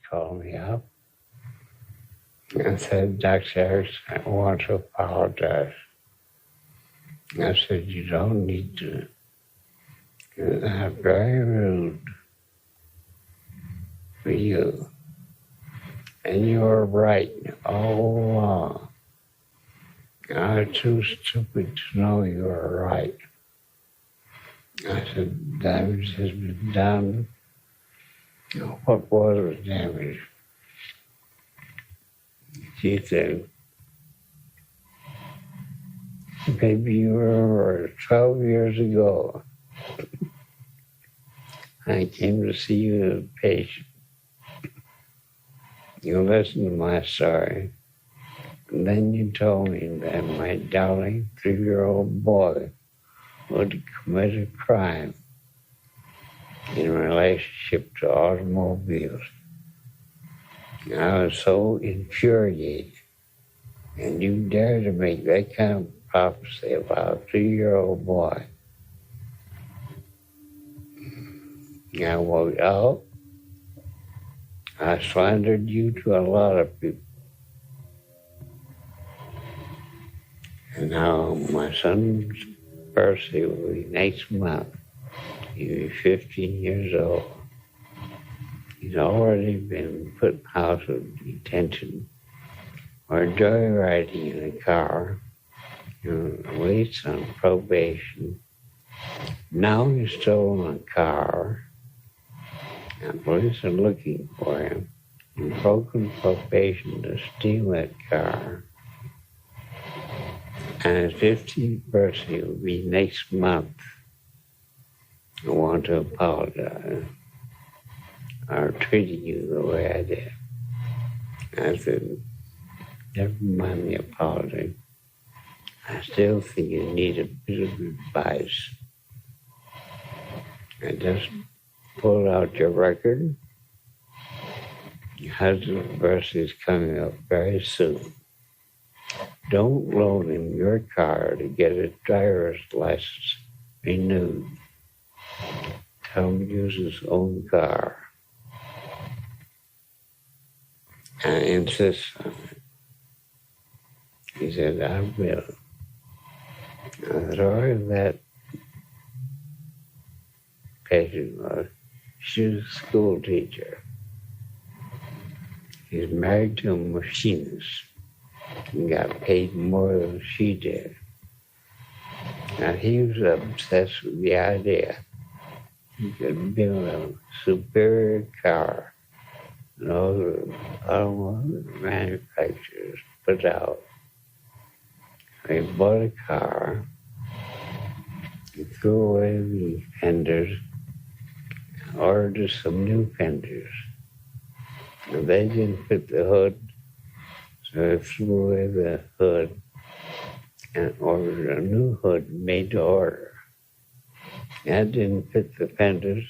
called me up and said, Dr. Erickson, I want to apologize. I said, you don't need to. I'm very rude for you. And you were right all along. I was too stupid to know you were right. I said, damage has been done. What was the damage? She said, maybe you remember 12 years ago, I came to see you as a patient. You listened to my story, and then you told me that my darling 3-year-old boy would commit a crime in relationship to automobiles. I was so infuriated, and you dare to make that kind of prophecy about a 3-year-old boy. I walked out. I slandered you to a lot of people. And now my son's birthday will be next month. He'll be 15 years old. He's already been put in house of detention or joyriding in a car, released on probation. Now he's stolen a car, and police are looking for him. He's broken probation to steal that car. And his 15th birthday will be next month. I want to apologize for treating you the way I did. I said, never mind the apology. I still think you need a bit of advice. I just pulled out your record. Your husband's birthday is coming up very soon. Don't loan him your car to get his driver's license renewed. Tell him to use his own car. And I insist on it. He said, I will. The story of that patient was, she was a school teacher. He's married to a machinist and got paid more than she did. And he was obsessed with the idea he could build a superior car and all the automobile manufacturers put out. He bought a car, he threw away the fenders, and ordered some new fenders. And they didn't fit the hood, so he threw away the hood and ordered a new hood made to order. That didn't fit the fenders.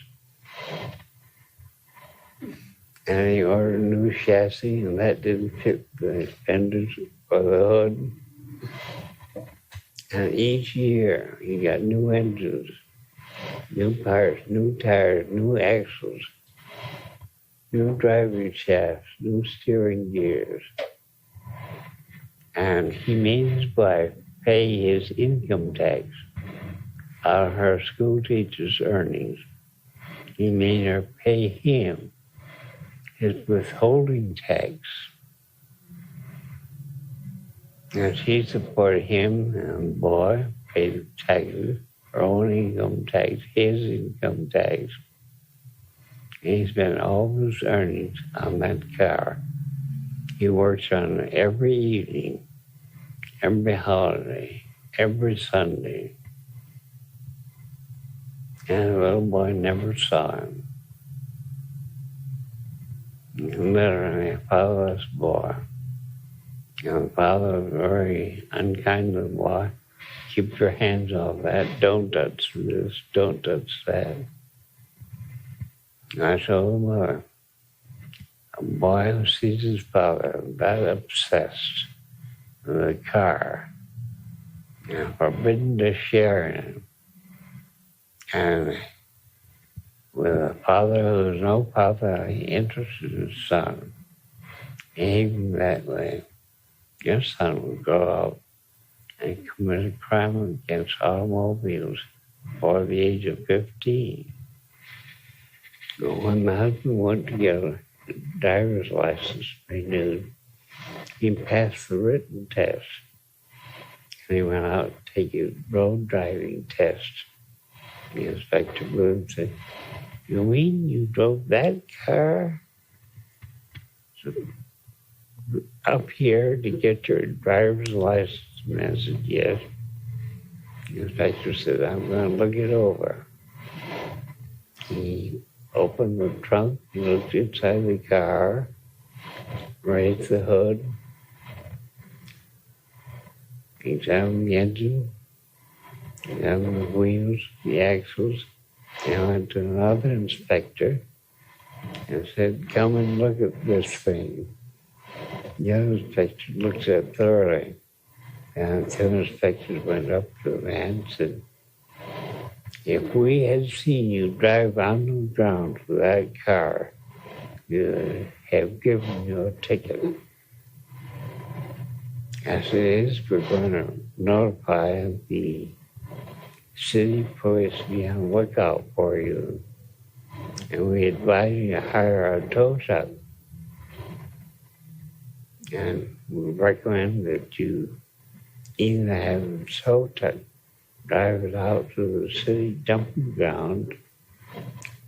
And he ordered a new chassis, and that didn't fit the fenders or the hood. And each year, he got new engines, new parts, new tires, new axles, new driving shafts, new steering gears. And he made his wife pay his income tax out of her school teacher's earnings. He made her pay him his withholding tax. And she supported him and the boy, paid the taxes, her own income tax, his income tax. And he spent all his earnings on that car. He works on it every evening, every holiday, every Sunday. And the little boy never saw him. Literally a fatherless boy. And the father was very unkind to the boy. Keep your hands off that. Don't touch this. Don't touch that. I told the mother, a boy who sees his father that obsessed with a car and forbidden to share in it, and with a father who was no father interested in his son. Even that way, your son would grow up and commit a crime against automobiles before the age of 15. But when my husband went to get a driver's license renewed, he passed the written test. And he went out to take a road driving test. The inspector Bloom said, "You mean you drove that car up here to get your driver's license?" And I said, "Yes." The inspector said, "I'm going to look it over." He opened the trunk, he looked inside the car, raised the hood, examined the engine, examined the wheels, the axles, and went to another inspector and said, "Come and look at this thing." The other inspector looked at it thoroughly, and the other inspectors went up to the man and said, "If we had seen you drive on the ground with that car, we would have given you a ticket." As it is, we're going to notify the city police to be on the lookout for you, and we advise you to hire a tow truck. And we recommend that you either have a tow truck drive it out to the city dumping ground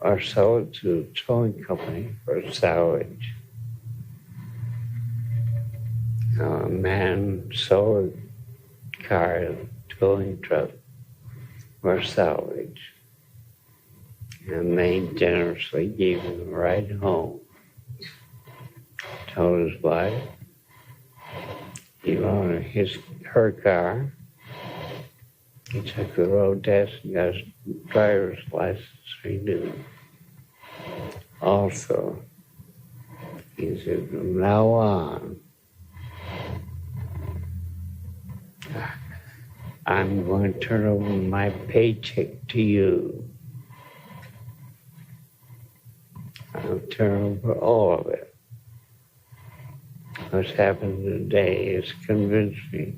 or sell it to a towing company for salvage. A man sold a car, towing truck for salvage, and they generously gave him a ride home. Told his wife he wanted her car. He took the road test and got his driver's license renewed. Also, he said, from now on, I'm going to turn over my paycheck to you. I'll turn over all of it. What's happened today has convinced me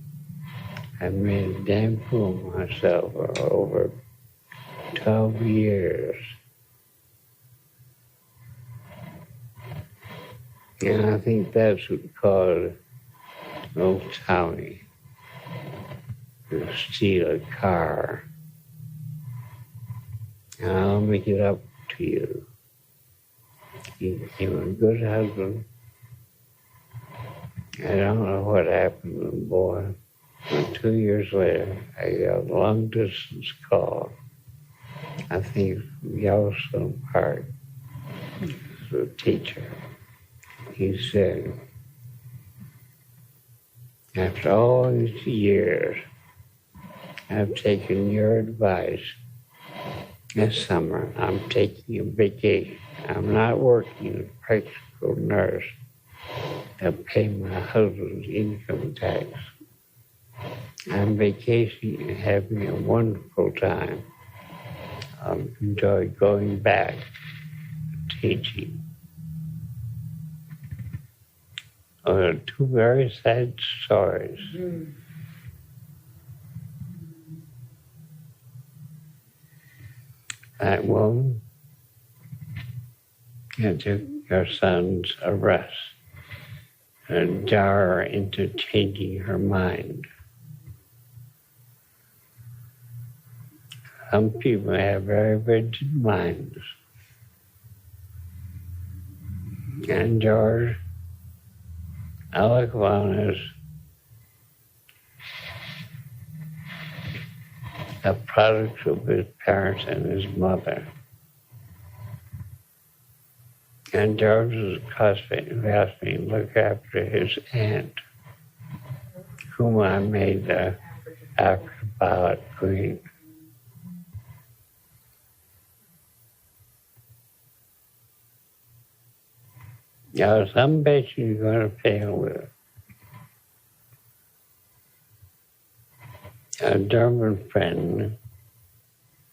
I've made a damn fool of myself for over 12 years. And I think that's what caused old Tommy to steal a car. And I'll make it up to you. He became a good husband. I don't know what happened to the boy. But 2 years later, I got a long-distance call, I think from Yellowstone Park, the teacher. He said, after all these years, I've taken your advice. This summer, I'm taking a vacation. I'm not working as a practical nurse to pay my husband's income tax. I'm vacationing and having a wonderful time. I enjoy going back to teaching. Two very sad stories. Mm. That woman took her son's arrest and jar her into changing her mind. Some people have very rigid minds. And George, I look upon as a product of his parents and his mother. And George was classmate who asked me to look after his aunt, whom I made the African queen. Now, some bitch you're going to fail with. A German friend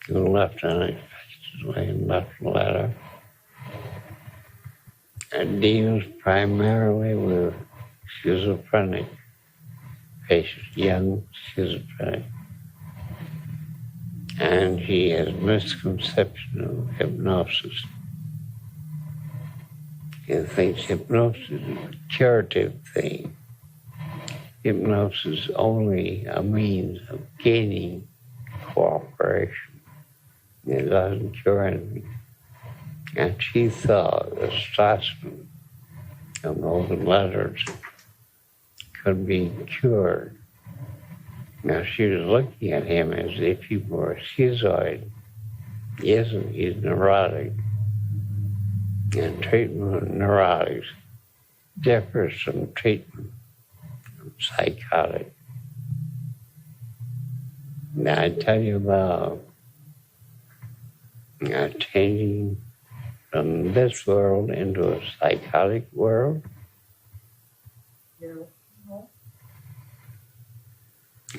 who left unexpectedly and left a letter. It deals primarily with schizophrenic patients, young schizophrenic. And he has misconception of hypnosis. He thinks hypnosis is a curative thing. Hypnosis is only a means of gaining cooperation. It doesn't cure anything. And she thought the Strassman of those letters could be cured. Now, she was looking at him as if he were schizoid. He isn't, he's neurotic. And treatment of neurotics differs from treatment of psychotic. Now, I tell you about changing from this world into a psychotic world. Yeah.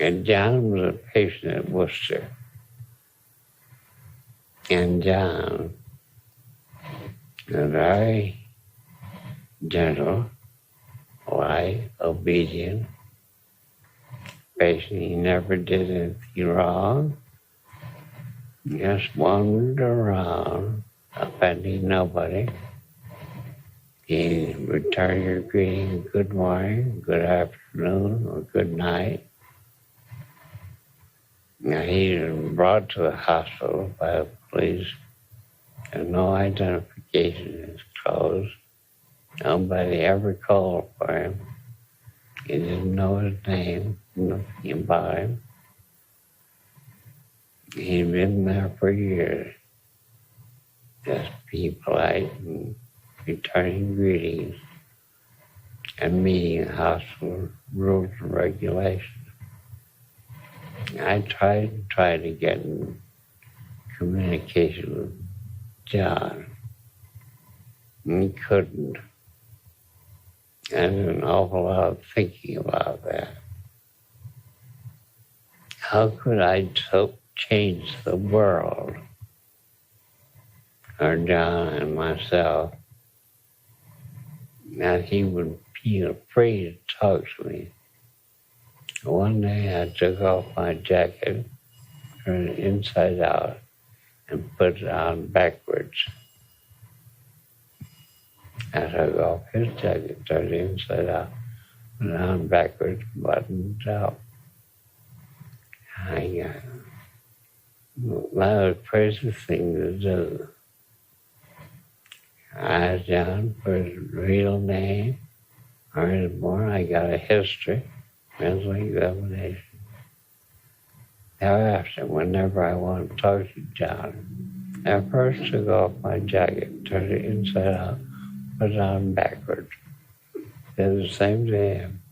And John was a patient at Worcester. And John was very gentle, polite, obedient, patient. He never did anything wrong. Just wandered around, offending nobody. He returned your greeting, good morning, good afternoon, or good night. Now, he was brought to the hospital by the police, and no identification in his clothes. Nobody ever called for him. He didn't know his name, nothing about him. He'd been there for years, just being polite and returning greetings and meeting hospital rules and regulations. I tried to get in communication with John, and he couldn't. I did an awful lot of thinking about that. How could I change the world, or John and myself, that he would be afraid to talk to me? One day I took off my jacket, turned it inside out, and put it on backwards. I took off his jacket, turned it inside out, put it on backwards, buttoned it up. That was a crazy thing to do. I asked John for his real name, or his born. I got a history. Mental examination. Thereafter, whenever I wanted to talk to John, I first took off my jacket, turned it inside out, put it on backwards. Did the same to him.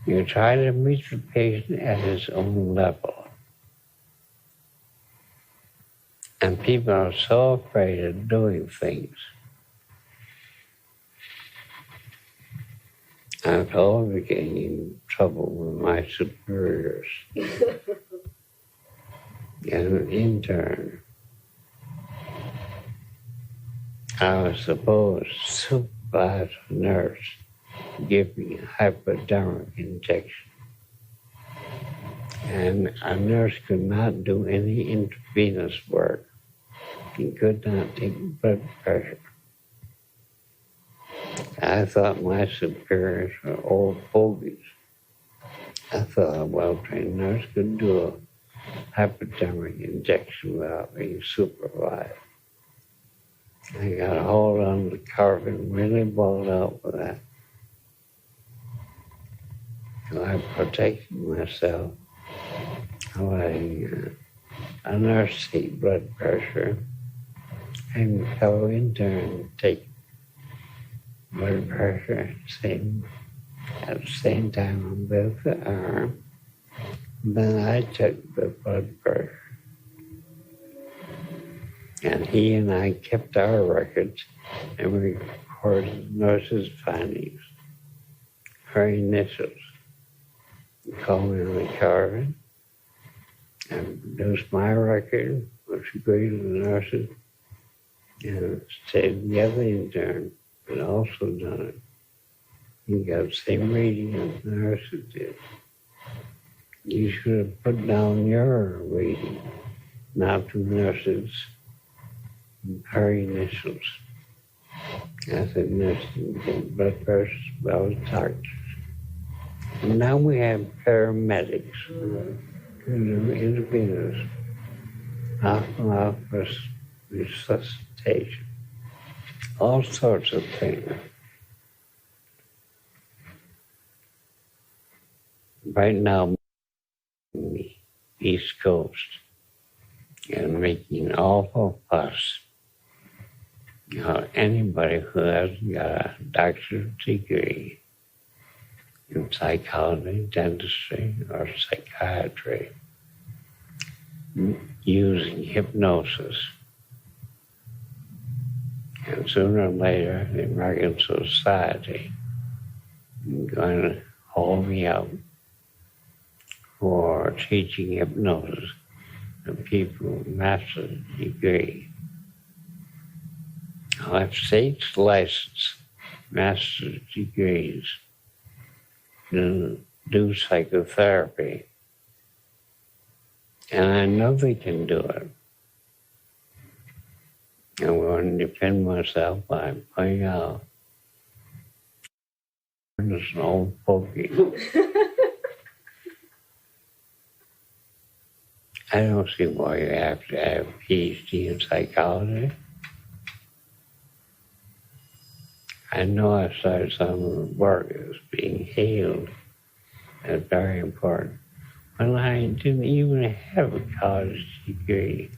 You try to meet the patient at his own level. And people are so afraid of doing things. I've always getting in trouble with my superiors. As an intern, I was supposed to supervise a nurse giving a hypodermic injection. And a nurse could not do any intravenous work. He could not take blood pressure. I thought my superiors were old fogies. I thought a well-trained nurse could do a hypodermic injection without being supervised. I got a hold on the carpet and really balled out with that. So I protected myself. Letting a nurse take blood pressure and a fellow intern take blood pressure at the same time on both the arm. Then I took the blood pressure. And he and I kept our records and we recorded the nurse's findings, her initials. We called me on the carbon and produced my record, which agreed with the nurses and stayed together in turn, but also done it. You got the same reading as the nurses did. You should have put down your reading, not the nurses, her initials. I said nursing, blood pressure, well as doctors. And now we have paramedics in the business, office resuscitation, all sorts of things. Right now, the East Coast and making an awful fuss. Anybody who hasn't got a doctor's degree in psychology, dentistry, or psychiatry, using hypnosis. And sooner or later, the American society is going to hold me up for teaching hypnosis to people with master's degree. I'll have states license master's degrees to do psychotherapy. And I know they can do it. I'm going to defend myself by pointing out there's an old fogey. I don't see why you have to have a PhD in psychology. I know I started some of the work as being healed. That's very important. But I didn't even have a college degree.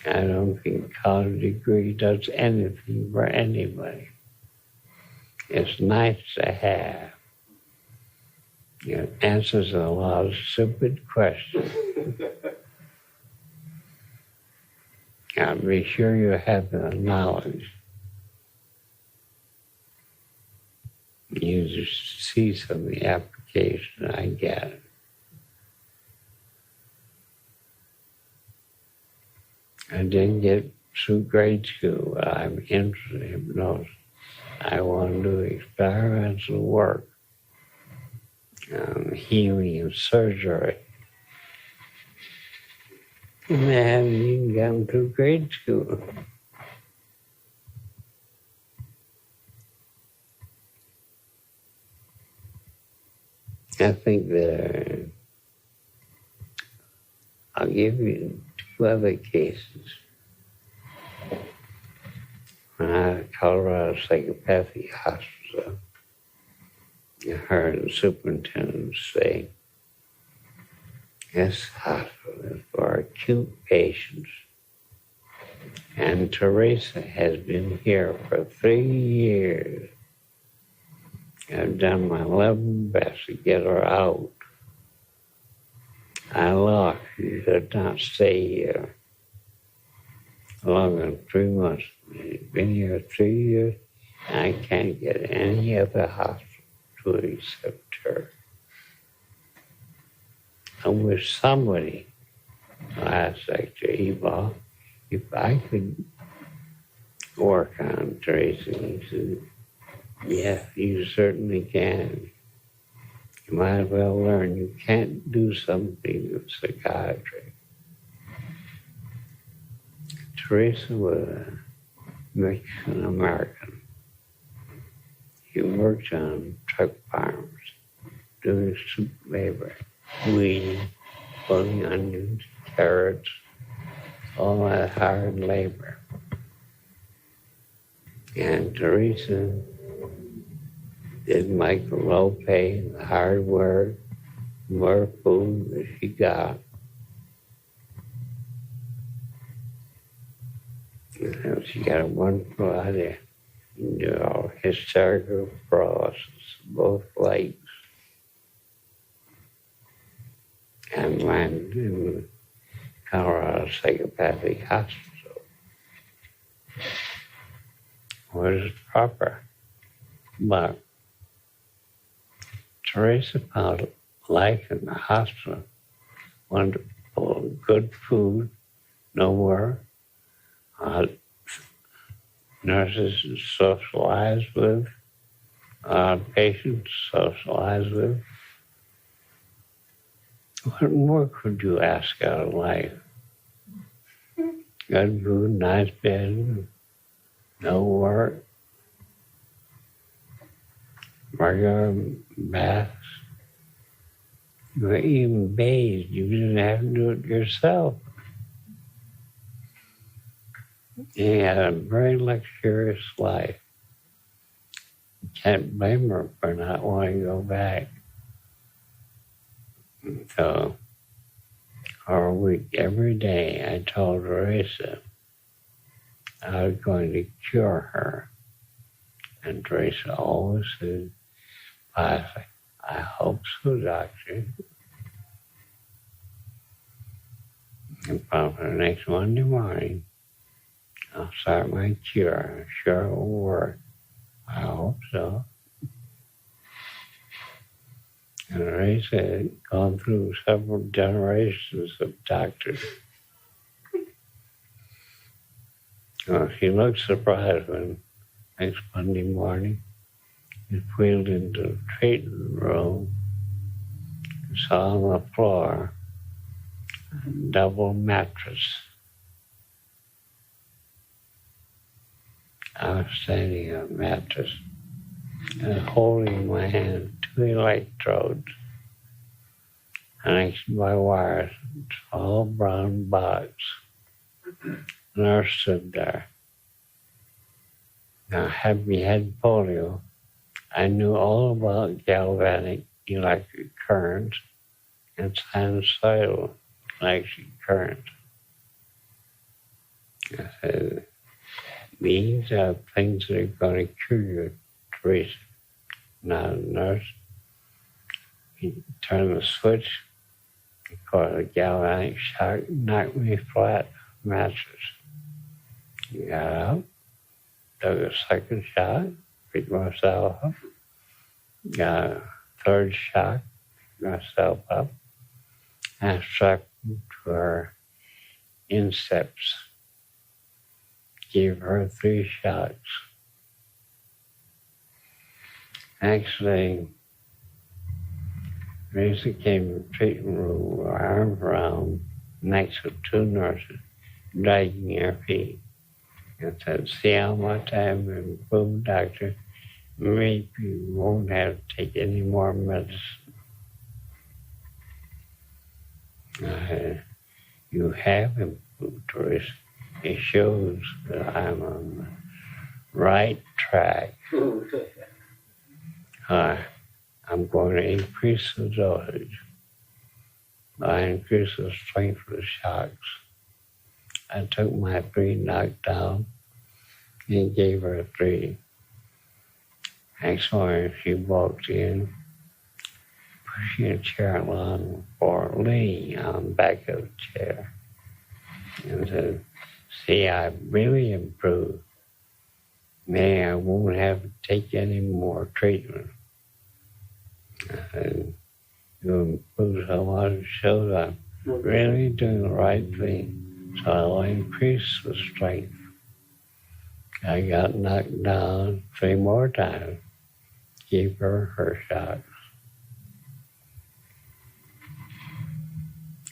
I don't think a college degree does anything for anybody. It's nice to have. It answers a lot of stupid questions. Now, be sure you have the knowledge. You just see some of the application I get. I didn't get through grade school, but I'm interested in hypnosis. I want to do experimental work, healing and surgery. And I haven't even gotten through grade school. I think that I'll give you 2 other cases. When I was at Colorado Psychopathic Hospital, I heard the superintendent say, this hospital is for acute patients. And Teresa has been here for 3 years. I've done my level best to get her out. I lost. She should not stay here longer than 3 months. She's been here 3 years. I can't get any other hospital to accept her. I wish somebody asked Dr. Eva if I could work on Teresa. He said, yeah, you certainly can. You might as well learn. You can't do something with psychiatry. Teresa was a Mexican American. He worked on truck farms, doing soup labor, weeding, pulling onions, carrots, all that hard labor. And Teresa did make the low pay, the hard work, more food that she got. And she got a wonderful idea. You know, hysterical paralysis, both legs. And landed in the Colorado Psychopathic Hospital. Was proper. But Teresa found life in the hospital. Wonderful, good food, nowhere. Nurses to socialize with, patients to socialize with. What more could you ask out of life? Good food, nice bed, no work, regular baths. You were even bathed. You didn't have to do it yourself. He had a very luxurious life. Can't blame her for not wanting to go back. So, for a week, every day, I told Teresa I was going to cure her. And Teresa always said, I hope so, doctor. And probably the next Monday morning, I'll start my cure. I'm sure it will work. I hope so. And Teresa had gone through several generations of doctors. Well, she looked surprised when next Monday morning he wheeled into the treatment room and saw on the floor a double mattress. I was standing on a mattress and holding in my hand 2 electrodes connected by wires to a small brown box. The nurse stood there. Now, having had polio, I knew all about galvanic electric currents and sinusoidal electric current. I said, these are things that are going to cure you, Teresa. Now, the nurse, he turned the switch, he caught a galvanic shock, knocked me flat, mattress. He got up, took a second shot, picked myself up, got a third shot, picked myself up, and struck to her insteps. Gave her 3 shots. Actually, Teresa came to the treatment room with her arms around next to 2 nurses, dragging her feet, and said, see how much I've improved, doctor? Maybe you won't have to take any more medicine. I said, you have improved, Teresa. It shows that I'm on the right track. I'm going to increase the dosage. I increased the strength of the shocks. I took my 3 knockdown and gave her 3. Next morning, she walked in, pushing a chair along for leaning on the back of the chair, and said, see, I've really improved. Maybe I won't have to take any more treatment. I said, you improved so much, it shows I'm really doing the right thing. So I'll increase the strength. I got knocked down 3 more times. Gave her shots.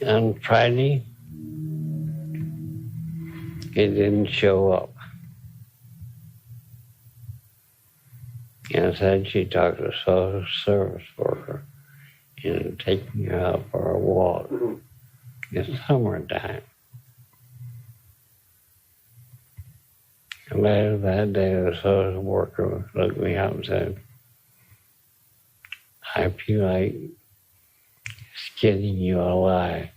On Friday, it didn't show up. Instead, she talked to a social service worker and taking her out for a walk. It's summertime. And later that day, the social worker looked me up and said, I feel like skinning you alive.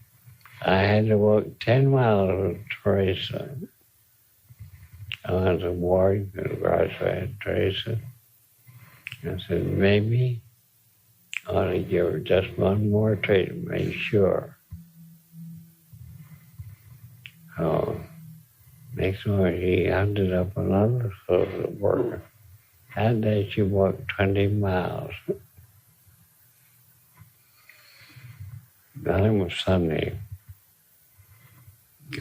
I had to walk 10 miles with Teresa. I went to Ward, and graduated Teresa. I said, maybe I ought to give her just 1 more treatment, make sure. So, next morning, she ended up another social worker. That day, she walked 20 miles. Then it was Sunday.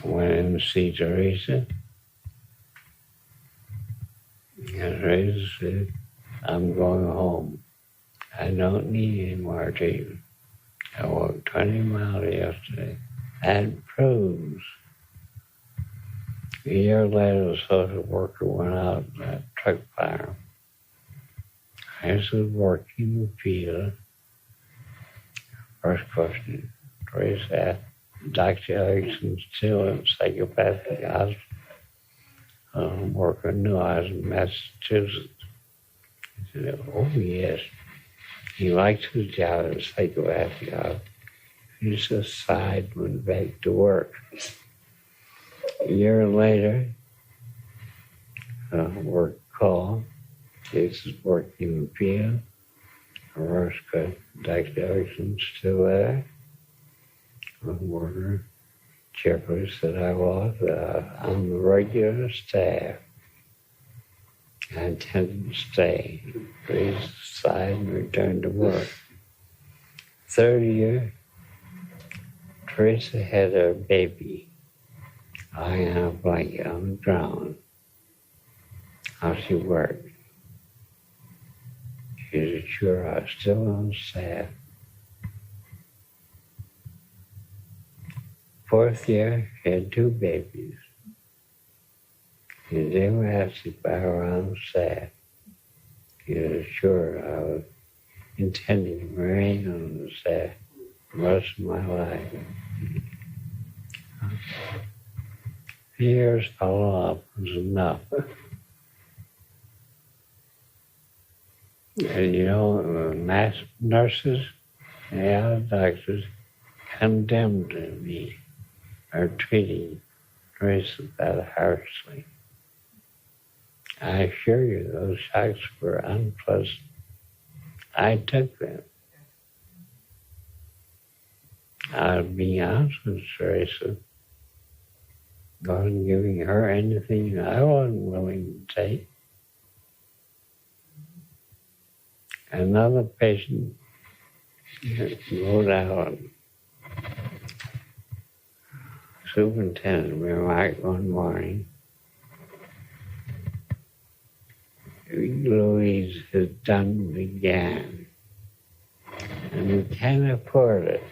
I went in to see Teresa. And Teresa said, I'm going home. I don't need any more treatment. I walked 20 miles yesterday. That proves. A year later, the social worker went out in that truck fire. I was working in the field. First question, Teresa asked, Dr. Erickson still in psychopathic hospital? Worker knew I was in Massachusetts. He said, oh yes. He liked his job in psychopathic hospital. He just sighed and went back to work. A year later, work call. This is working in the field. First question, Dr. Erickson still there? Worker cheerfully said I was on the regular staff. I intended to stay. Please sighed and returned to work. Third year, Teresa had her baby lying on a blanket on the ground. How she worked. She was sure I was still on staff. Fourth year, she had 2 babies. And they were asked by her on staff. She was sure I was intending to remain on the staff the rest of my life. Years follow-up was enough. And you know, nurses and other doctors condemned me for treating Teresa that harshly. I assure you, those shocks were unpleasant. I took them. I'll be honest with Teresa. I wasn't giving her anything I wasn't willing to take. Another patient wrote out, superintendent remarked one morning, Louise has done it again, and we can't afford it.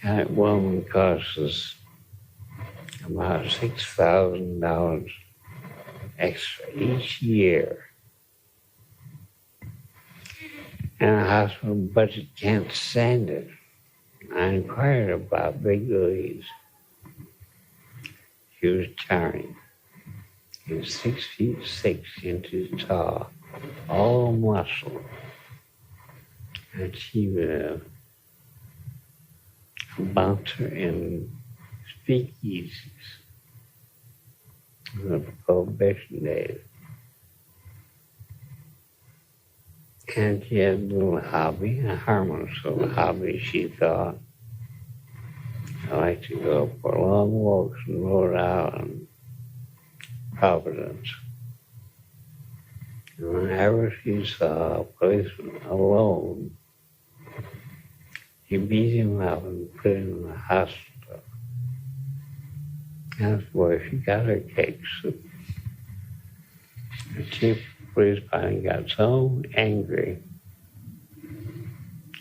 That woman costs us about $6,000 extra each year. And the hospital budget can't stand it. I inquired about Big Louise. She was charming. She was 6'6" tall, all muscle. And she was a bouncer in speakeasies in the Prohibition days. And she had a little hobby, a harmless little hobby, she thought. I like to go for long walks in Rhode Island, Providence. And whenever she saw a policeman alone, she beat him up and put him in the hospital. That's where she got her kicks. The chief policeman got so angry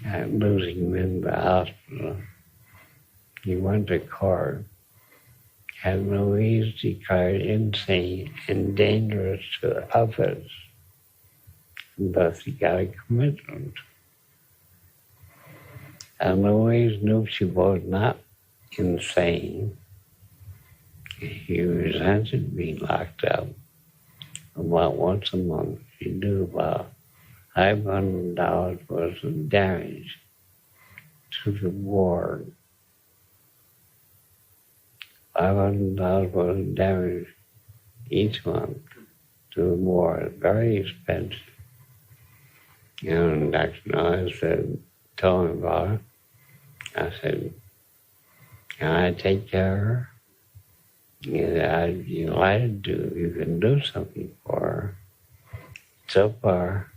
at losing him in the hospital, he went to court, had Louise declared insane and dangerous to others, and thus he got a commitment. And Louise knew she was not insane. She resented being locked up. About once a month, she knew about $500 worth of damage to the ward. $500 worth of damage each month to the ward. Very expensive. And Dr. Noyes said, told me about it. I said, can I take care of her? You know, I do. You can do something for her. So far,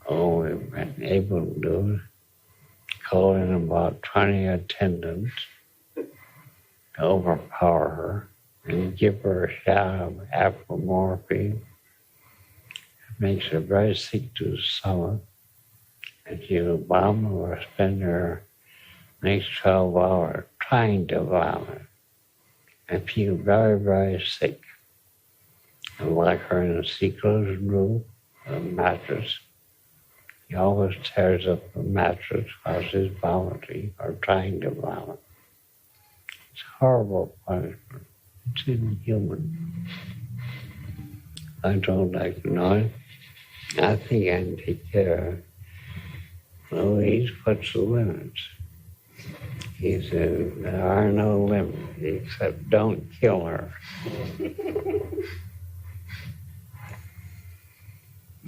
all we've been able to do is call in about 20 attendants to overpower her and give her a shot of apomorphine. It makes her very sick to the stomach, and she will vomit or spend her next 12 hours trying to vomit and feel very, very sick. And lock her in a secluded room, a mattress. He always tears up the mattress while she's vomiting or trying to vomit. It's horrible punishment. It's inhuman. I don't like to know it. I think I can take care of it. Louise puts the limits. He says, there are no limits except don't kill her.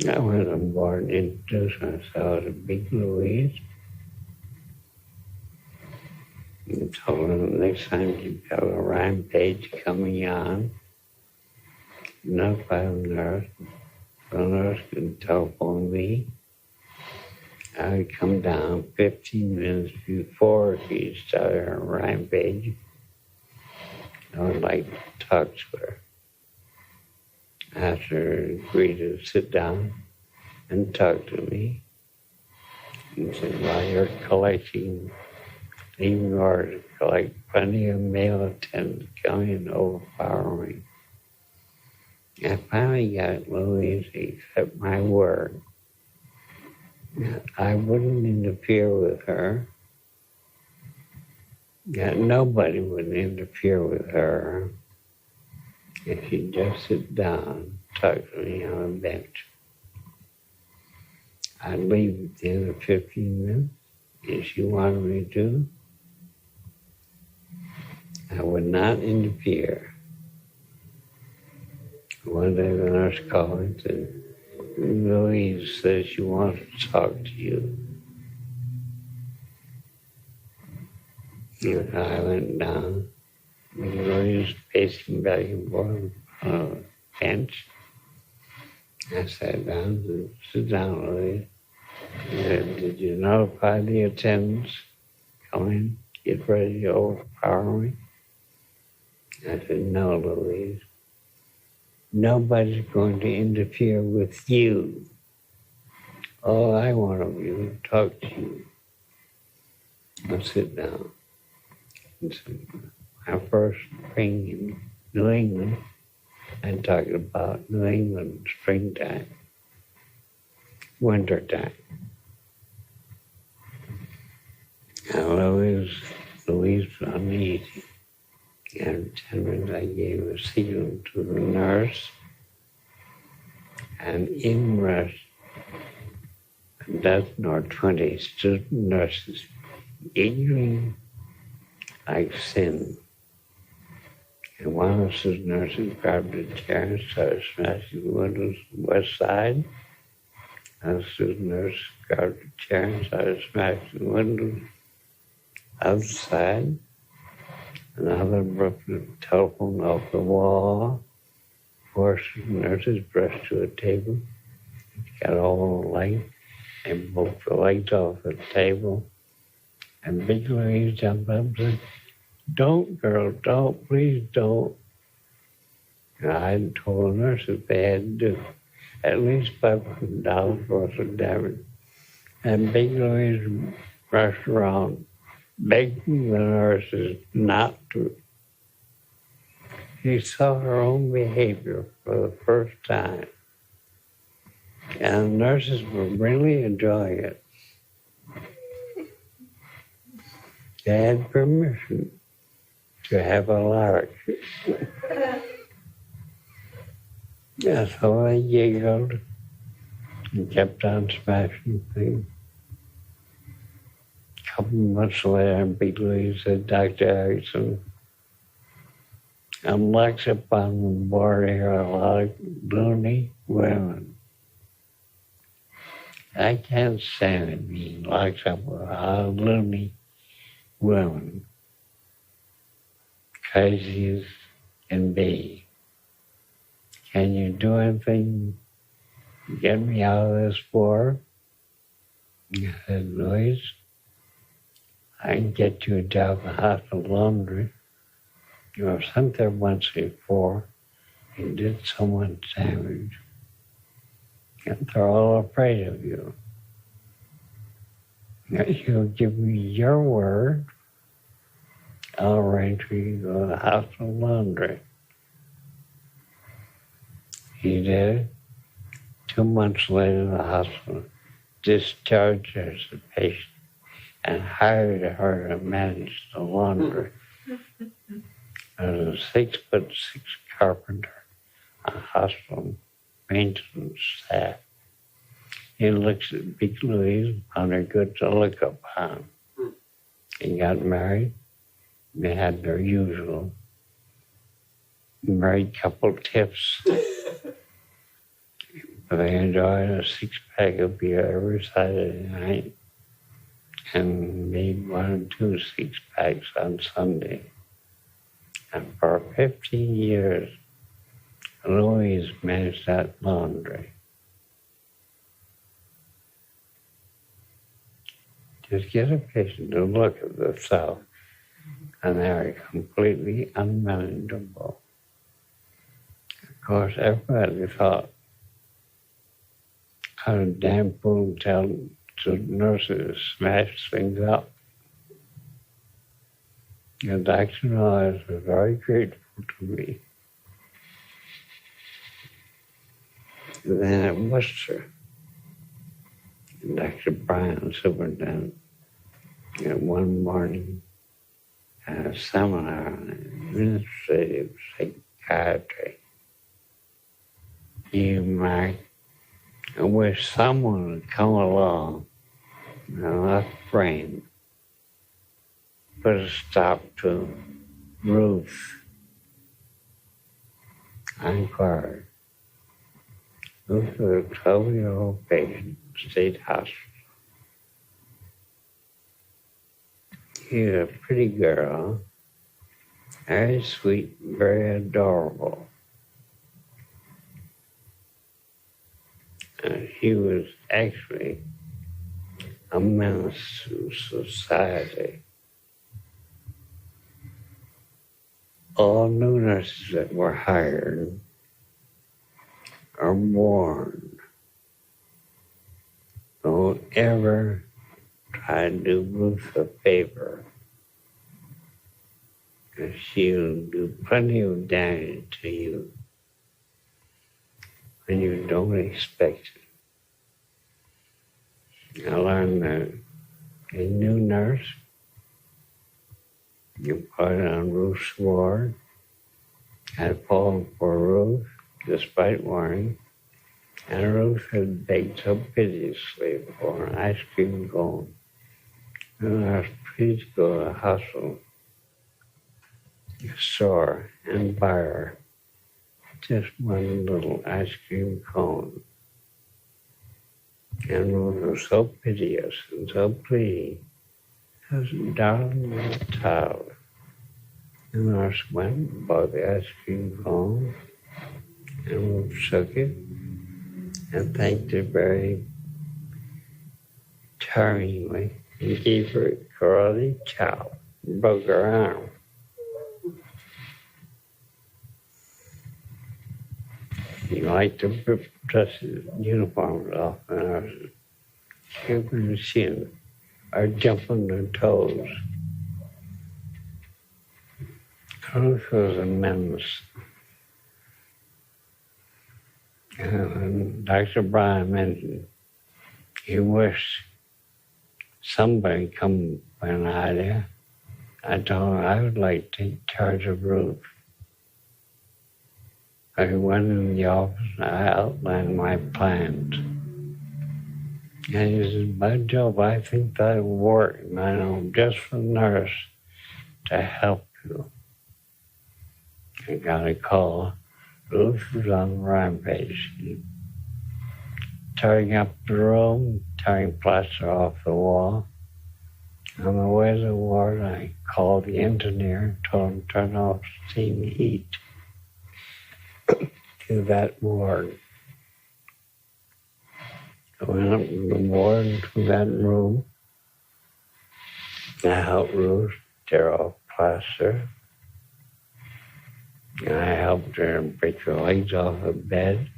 I went on board and introduced myself to Big Louise. And told him next time you have a rampage coming on, notify the nurse. The nurse could telephone me. I would come down 15 minutes before he started her rampage. I would like to talk to her. Asked her to agree to sit down and talk to me. And said, while you're collecting, leaving orders to collect plenty of male attendants coming and overpowering. I finally got Louise to accept my word. I wouldn't interfere with her. Nobody would interfere with her if she'd just sit down, talk to me on a bench. I'd leave at the end of 15 minutes if she wanted me to. I would not interfere. One day the nurse called and said, Louise says she wants to talk to you. And I went down. Louise pacing back and forth on a bench. I sat down and said, sit down, Louise. He said, did you notify the attendants? Come in, get ready to overpower me. I said, no, Louise. Nobody's going to interfere with you. All I want of you is to talk to you. Now sit down. And so my first spring in New England, I'm talking about New England springtime, wintertime. Now Louise was uneasy. After 10 minutes, I gave a signal to the nurse, and in rushed a dozen or 20 student nurses, giggling like sin. And one of the nurses grabbed a chair and started smashing the windows on the west side. Another student nurse grabbed a chair and started smashing the windows on the other side. Another broke the telephone off the wall. Four nurses rushed to a table, got all the light, and broke the lights off the table. And Big Louise jumped up and said, don't, girl, don't, please don't. And I told the nurses they had to do at least $500 worth of damage. And Big Louise rushed around, begging the nurses not to. She saw her own behavior for the first time. And the nurses were really enjoying it. They had permission to have a lark. Yeah, so they giggled and kept on smashing things. A couple months later, Big Louise said, Dr. Erickson, I'm locked up on the board here a lot of loony women. I can't stand it being locked up with a lot of loony women. Crazy as can be. Can you do anything to get me out of this war? I said, Louise, I can get you a job in the hospital laundry. You were sent there once before. You did someone damage. And they're all afraid of you. You'll give me your word. I'll arrange for you to go to the hospital laundry. He did. 2 months later, the hospital discharged her as a patient and hired her to manage the laundry. There was a 6'6" carpenter on hospital maintenance staff. He looks at Big Louise and they're good to look upon. He got married. They had their usual married couple tips. They enjoyed a 6-pack of beer every Saturday night and made 1 or 2 6-packs on Sunday. And for 15 years, Louise managed that laundry. Just get a patient to look at the cell, and they're completely unmanageable. Of course, everybody thought, how did damn fool tell the nurses to smash things up? And Dr. Noyes was very grateful to me. And then at Worcester, Dr. Bryan, superintendent, one morning had a seminar on administrative psychiatry. He remarked, I wish someone would come along and us friends put a stop to Ruth. I inquired. Ruth was a 12-year-old patient, state hospital. She was a pretty girl, very sweet, very adorable. She was actually a menace to society. All new nurses that were hired are warned. Don't ever try to do Ruth a favor, because she'll do plenty of damage to you when you don't expect it. I learned that a new nurse, you put it on Ruth's ward, had fallen for Ruth despite warning, and Ruth had begged so piteously for an ice cream cone. And I was pleased to go to the hospital store and buy her just one little ice cream cone. And Ruth was so piteous and so pleading. I was a darling little child. And the nurse went and bought the ice cream cone, and Ruth shook it and thanked her very charmingly and gave her a karate chop and broke her arm. He liked to dust his uniforms off, and I was shooting the shin or jumping their toes. Ruth was a menace. And Dr. Bryan mentioned he wished somebody come with an idea. I told him I would like to take charge of Ruth. I went in the office and I outlined my plans. And he said, by Jove, I think that will work. And I know just for the nurse to help you. I got a call. Ruth was on the rampage. Tearing up the room, tearing plaster off the wall. On the way to the ward, I called the engineer, told him to turn off steam heat to that ward. I went up to the ward, to that room, I helped Ruth tear off plaster. I helped her break her legs off the bed.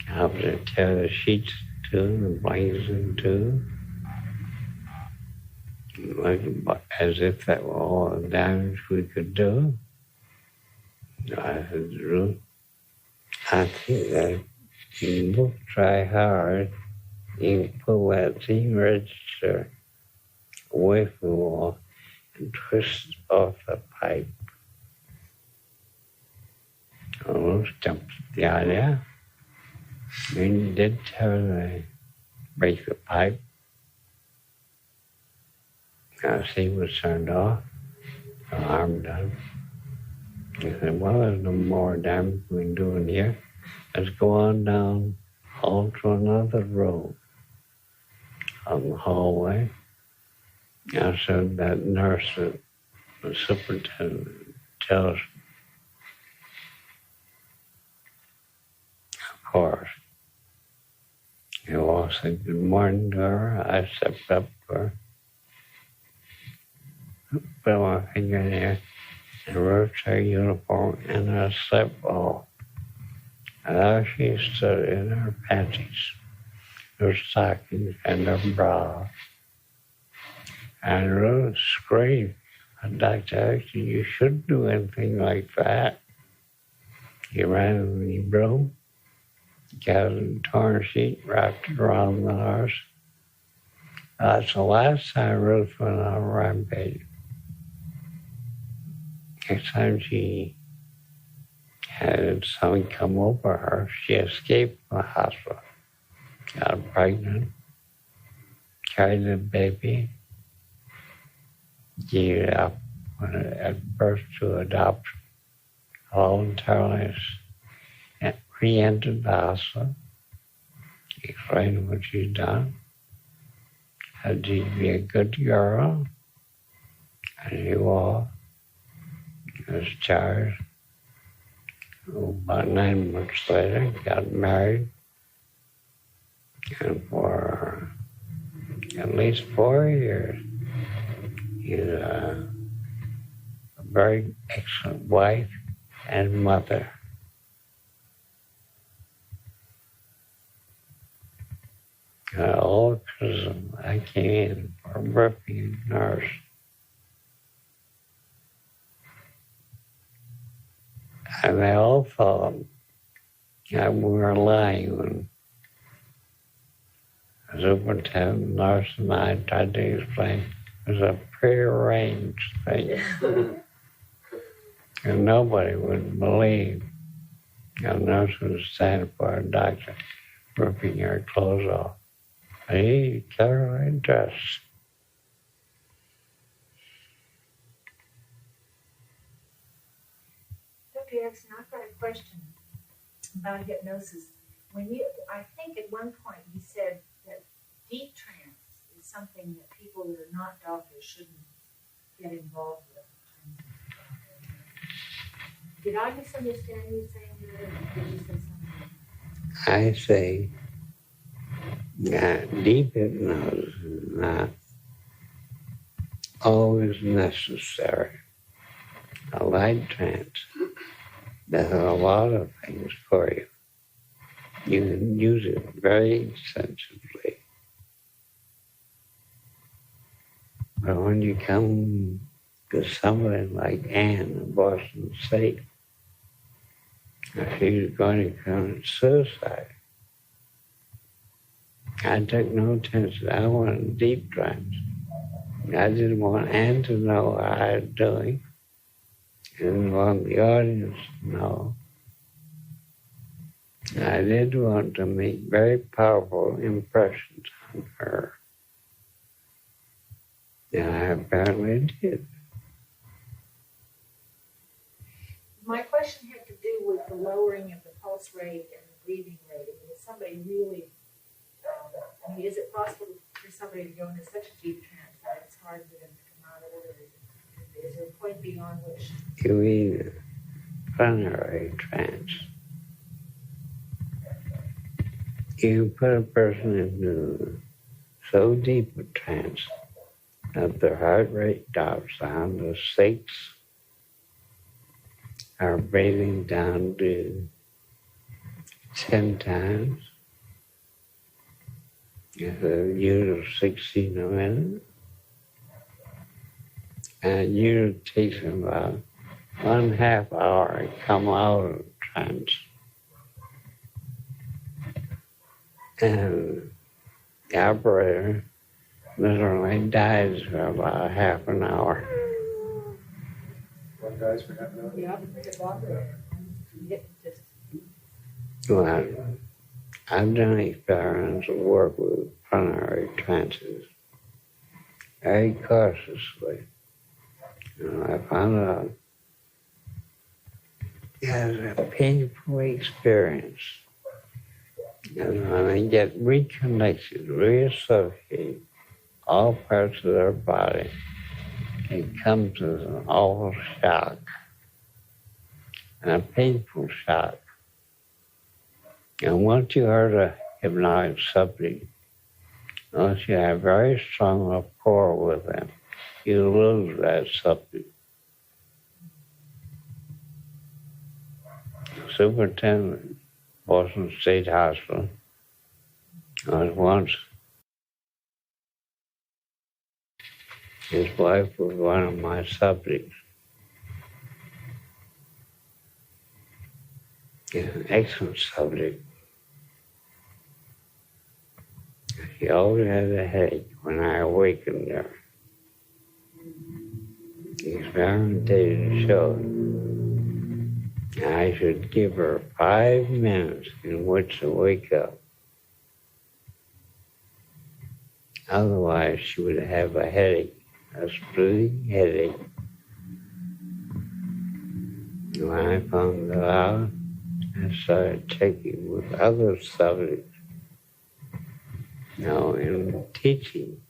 I helped her tear the sheets too, and the blankets in two. Like, as if that were all the damage we could do. I said, Ruth, I think that you both try hard. You can pull that steam register away from the wall and twist off the pipe. Ruth jumped at the idea. And you did break the pipe. The steam was turned off, the alarm done. I said, well, there's no more damage we can do in here. Let's go on down hall to another room on the hallway. I said that nurse, the superintendent, tells, of course. He all said good morning to her. I stepped up to her, put my finger in there, and wrote her uniform and her slip ball. And there she stood in her panties, her stockings, and her bra. And Ruth screamed, Dr. Erickson, you shouldn't do anything like that. He ran in the broom, got a torn sheet, wrapped it around the horse. That's the last time Ruth went on a rampage. Next time she had something come over her, she escaped from the hospital, got pregnant, carried the baby, gave it up at birth to adoption, voluntarily, and re-entered the hospital, explained what she'd done, said she'd be a good girl, and she was. Was charged. About 9 months later, got married, and for at least 4 years, he's a very excellent wife and mother. All because I came in for working nurse. And they all thought that we were lying when the superintendent, nurse, and I tried to explain it was a prearranged thing. And nobody would believe a nurse was standing for a doctor ripping her clothes off. But he kept her in dress. Dr. Erickson, I've got a question about hypnosis. I think at one point you said that deep trance is something that people that are not doctors shouldn't get involved with. Did I misunderstand you saying that, or did you say something? I say that deep hypnosis is not always necessary. A light trance does a lot of things for you. You can use it very sensitively. But when you come to somebody like Anne in Boston State, she's going to commit suicide. I took no attention. I wanted deep trance. I didn't want Anne to know what I was doing. I didn't want the audience to know. I did want to make very powerful impressions on her. And I apparently did. My question had to do with the lowering of the pulse rate and the breathing rate. I mean, is somebody really, is it possible for somebody to go into such a deep trance that it's hard for them to come out of it? Or is there a point beyond which? You mean plenary trance. You put a person into so deep a trance If their heart rate drops down to 6, our breathing down to 10 times, if a unit of 16 a minute, and it usually takes them about 1/2 hour to come out of trance. And the operator literally dies for about half an hour. One dies for half an hour? Yeah, it's longer. Hypnotist. Well, I've done experiments of work with pulmonary trances very cautiously. I found out it was a painful experience. And when they get reconnected, reassociated, all parts of their body, it comes as an awful shock, and a painful shock. And once you heard a hypnotic subject, unless you have very strong rapport with them, you lose that subject. Superintendent, Boston State Hospital, was once. His wife was one of my subjects. An excellent subject. She always had a headache when I awakened her. The experiment data showed I should give her 5 minutes in which to wake up. Otherwise, she would have a headache, a splitting headache. When I found that out, I started checking with other subjects. Now, in teaching,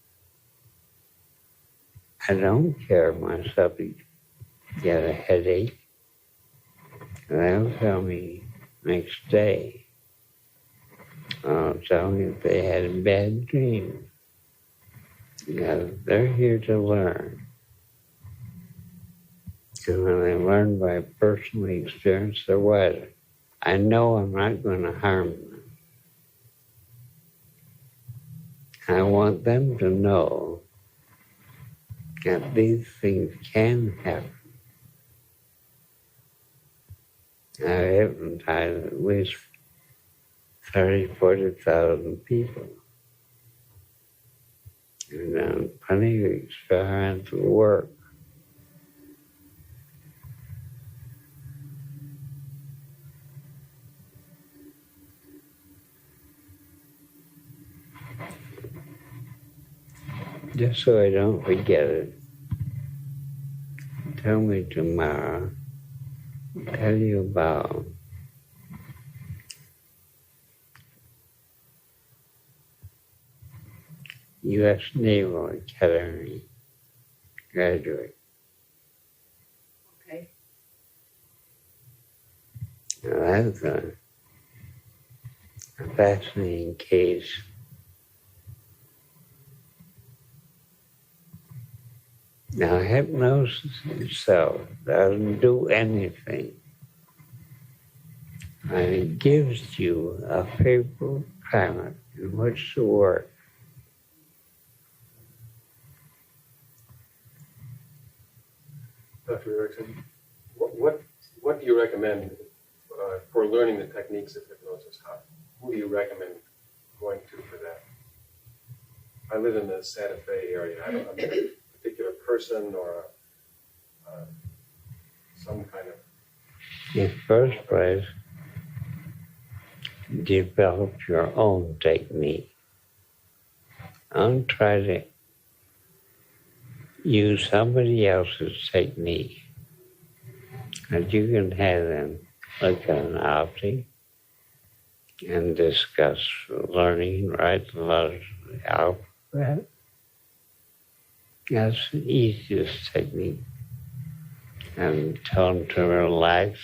I don't care if my subject get a headache. They'll tell me next day. I'll tell me if they had a bad dream. Because they're here to learn. And when they learn by personal experience, they're wiser. I know I'm not going to harm them. I want them to know that these things can happen. I've hypnotized at least 30,000, 40,000 people. I've done plenty of experimental work. Just so I don't forget it, tell me tomorrow, tell you about U.S. Naval Academy graduate. Okay. Now that's a fascinating case. Now, hypnosis itself doesn't do anything. And it gives you a favorable climate in which to work. Dr. Erickson, what do you recommend for learning the techniques of hypnosis? Who do you recommend going to for that? I live in the Santa Fe area. I'm a particular person or some kind of... In the first place, develop your own technique. Don't try to use somebody else's technique. And you can have them look at an object and discuss learning, write the letters of the alphabet. That's the easiest technique. And tell them to relax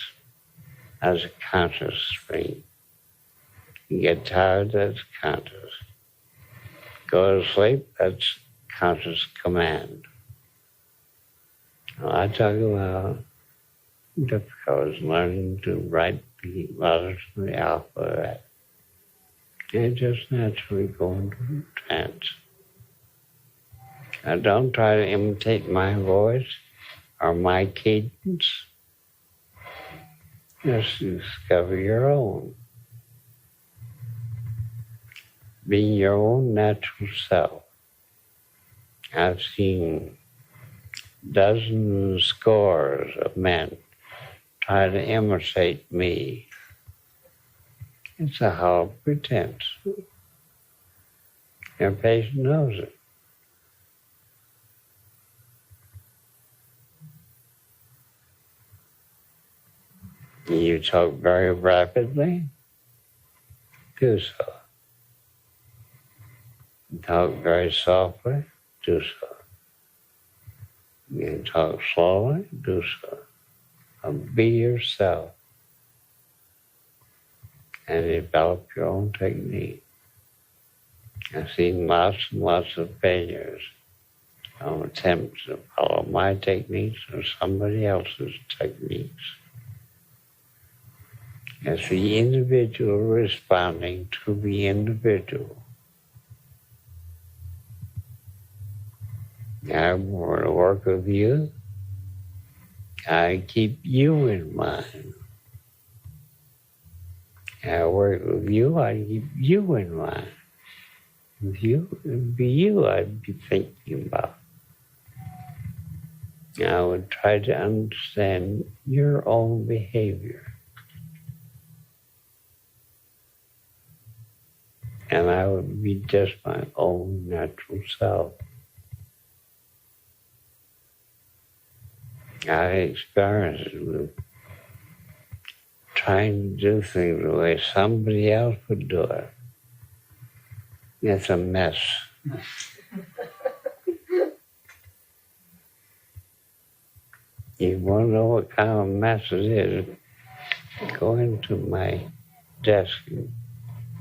as a conscious stream. You get tired, that's conscious. Go to sleep, that's conscious command. I talk about difficulties learning to write the letters of the alphabet. And just naturally go into trance. I don't try to imitate my voice or my cadence. Just discover your own. Being your own natural self. I've seen dozens, scores of men try to imitate me. It's a hollow pretense. Your patient knows it. You talk very rapidly, do so. You talk very softly, do so. You talk slowly, do so. Be yourself and develop your own technique. I've seen lots and lots of failures of attempts to follow my techniques or somebody else's techniques. It's the individual responding to the individual. I want to work with you. I keep you in mind. I work with you, I keep you in mind. With you, it'd be you I'd be thinking about. I would try to understand your own behavior. And I would be just my own natural self. I experienced with trying to do things the way somebody else would do it. It's a mess. You want to know what kind of mess it is? Go into my desk and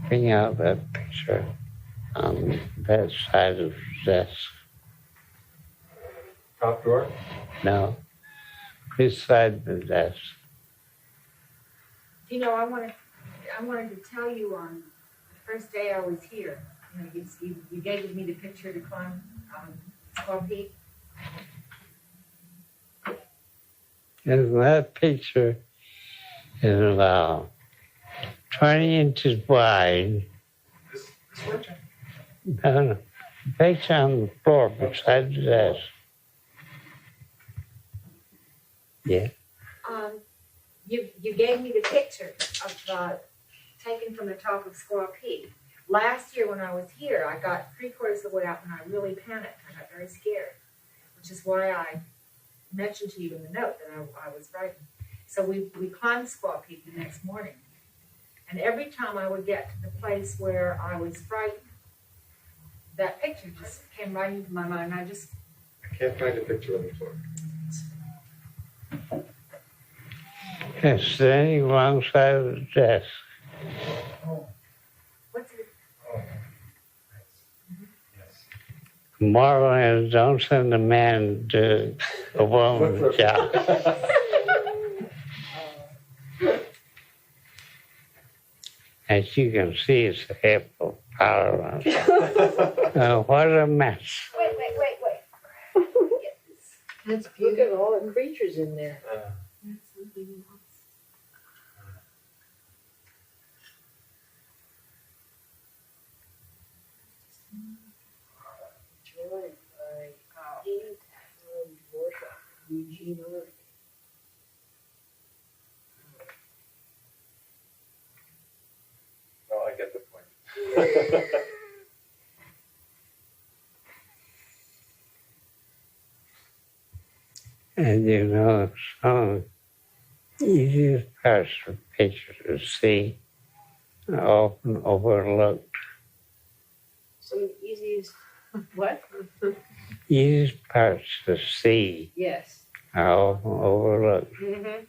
bring out that picture on that side of the desk. Top drawer? No, beside the desk. You know, I wanted to tell you on the first day I was here, you know, you gave me the picture to climb Squaw Peak. And that picture is about 20 inches wide. This one? No, the picture on the floor beside the desk. Yeah. You gave me the picture of taken from the top of Squaw Peak. Last year when I was here, I got 3/4 of the way out and I really panicked. I got very scared, which is why I mentioned to you in the note that I was frightened. So we climbed Squaw Peak the next morning. And every time I would get to the place where I was frightened, that picture just came right into my mind. I can't find a picture on the floor. It's standing alongside of the desk. What's it? Oh, nice. Yes. Moral is don't send a man to a woman's job. As you can see, it's a heap of powder on it. What a mess. Wait. That's beautiful. Look at all the creatures in there. That's something else. Joined by Dean Worship, Eugene Irving. Well, I get the point. And you know, some easiest parts for pictures to see are often overlooked. Some easiest, what? Easiest parts to see Yes. are often overlooked. Mm-hmm.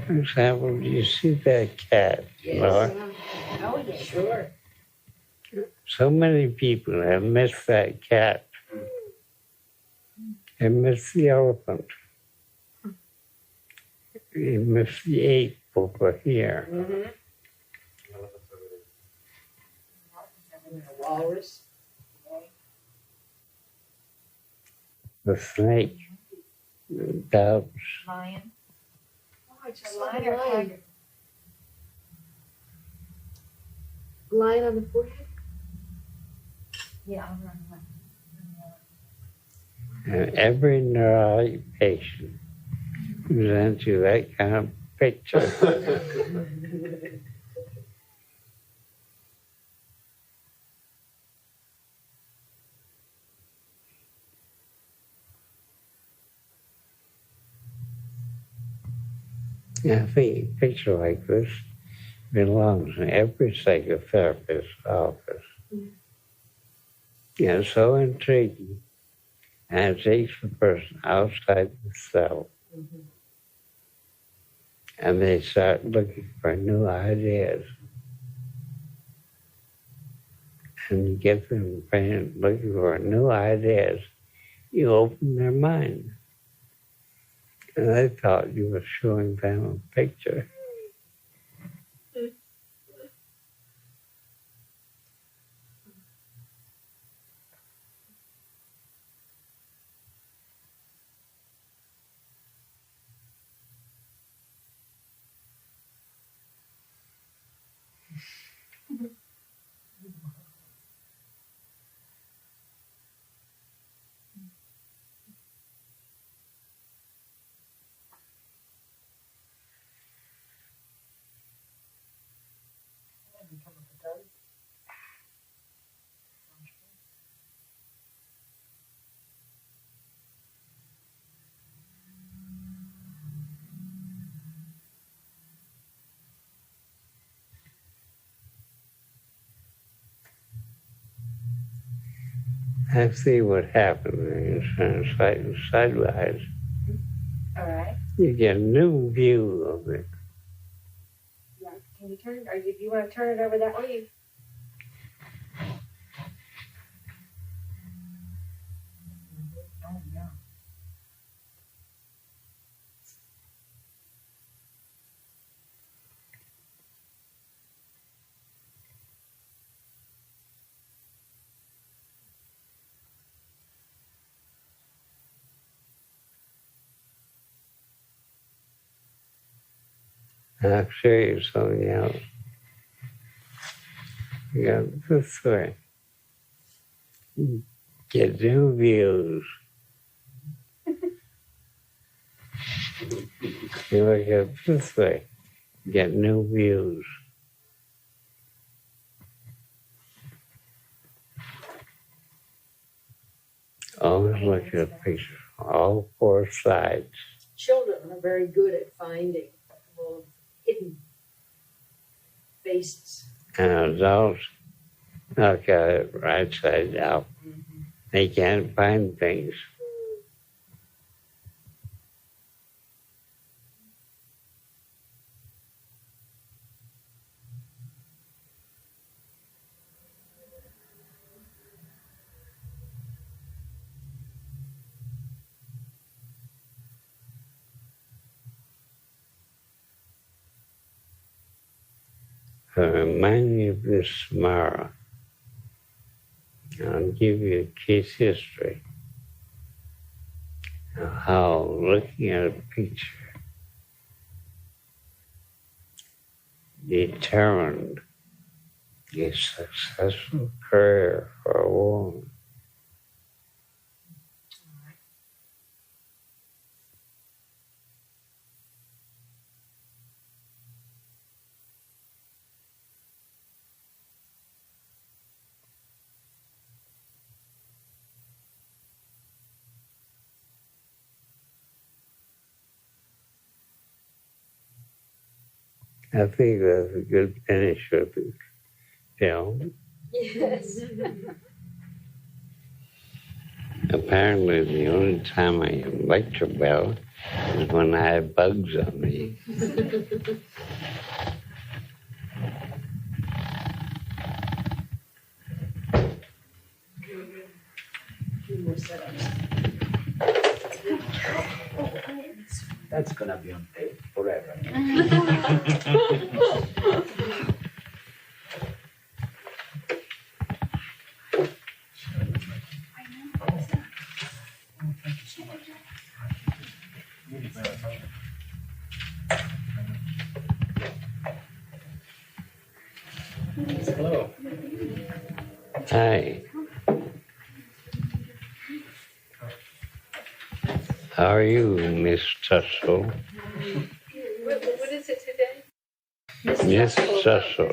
For example, do you see that cat, Yes. Laura? Oh, yeah. Sure. So many people have missed that cat He missed the elephant. He missed the ape over here. Mm-hmm. Elephants over there. And a walrus. The snake, the doves. Lion. Oh, I just A saw lion. a tiger. Line on the forehead. Yeah, I'm running one. And every neurotic patient presents you that kind of picture. I think a picture like this belongs in every psychotherapist's office. It's so intriguing, and it takes the person outside the cell, and they start looking for new ideas. And you get them looking for new ideas, you open their mind. And they thought you were showing them a picture. I see what happens when you turn sideways. All right. You get a new view of it. Yeah. Can you turn? Or do you want to turn it over that way? Oh yeah. I'll show you something else. You go this way. Get new views. You look at this way. Get new views. Always look at the picture, all four sides. Children are very good at finding little hidden faces. And adults look at it right side out. They can't find things. So remind me of this tomorrow. I'll give you a case history of how looking at a picture determined a successful career for a woman. I think that's a good finish of the film. Yes. Apparently, the only time I electro bell is when I have bugs on me. Few more setups. That's gonna be on tape forever. Hello. Hi. How are you, Miss Tussle? What is it today? Miss Tussle.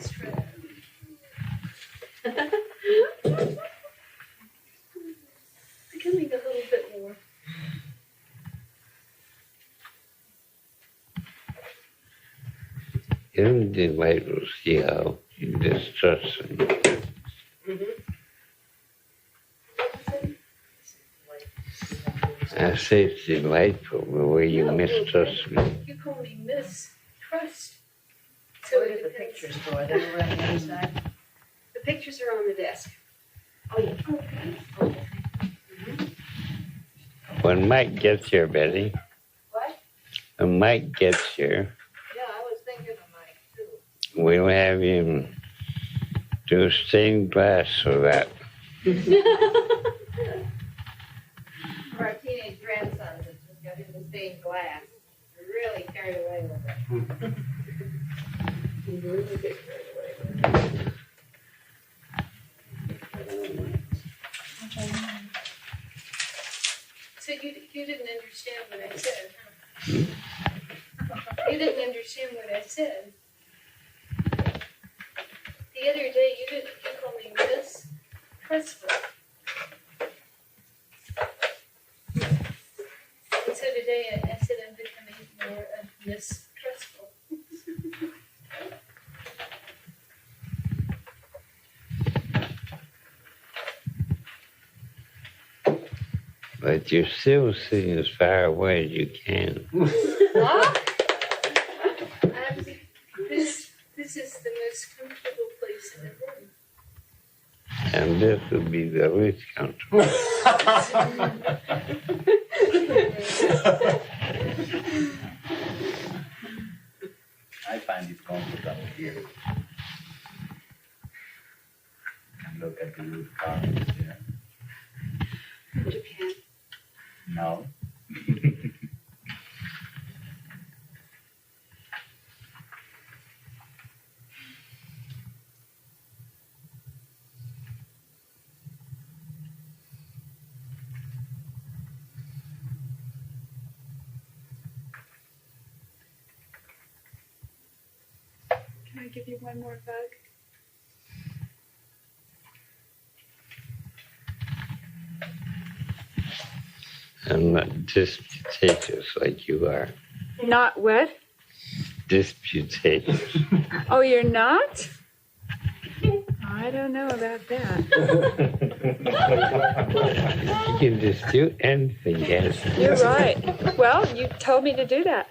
Becoming a little bit more. Isn't it delightful to see how you distrust me? I say it's delightful the way you mistrust me. You call me mistrust. So where did the pictures go? Are they over on the other side? The pictures are on the desk. Oh, yeah. Okay. When Mike gets here, Betty, What? when Mike gets here, Yeah, I was thinking of Mike too. we'll have him do stained glass for that. Our teenage grandsons that just got into stained glass. They're really carried away with it. You really get carried away with it. So you didn't understand what I said, huh? You didn't understand what I said. The other day you called me Miss Crestful. And so today I said I'm becoming more of mistrustful. But you're still sitting as far away as you can. This is the most comfortable place in the room. And this would be the least comfortable. I find it comfortable here. And look at the wood carvings there. Japan. No. Can I give you one more bug? I'm not disputatious like you are. Not what? Disputatious. Oh, you're not? I don't know about that. You can dispute anything, yes. You're right. Well, you told me to do that.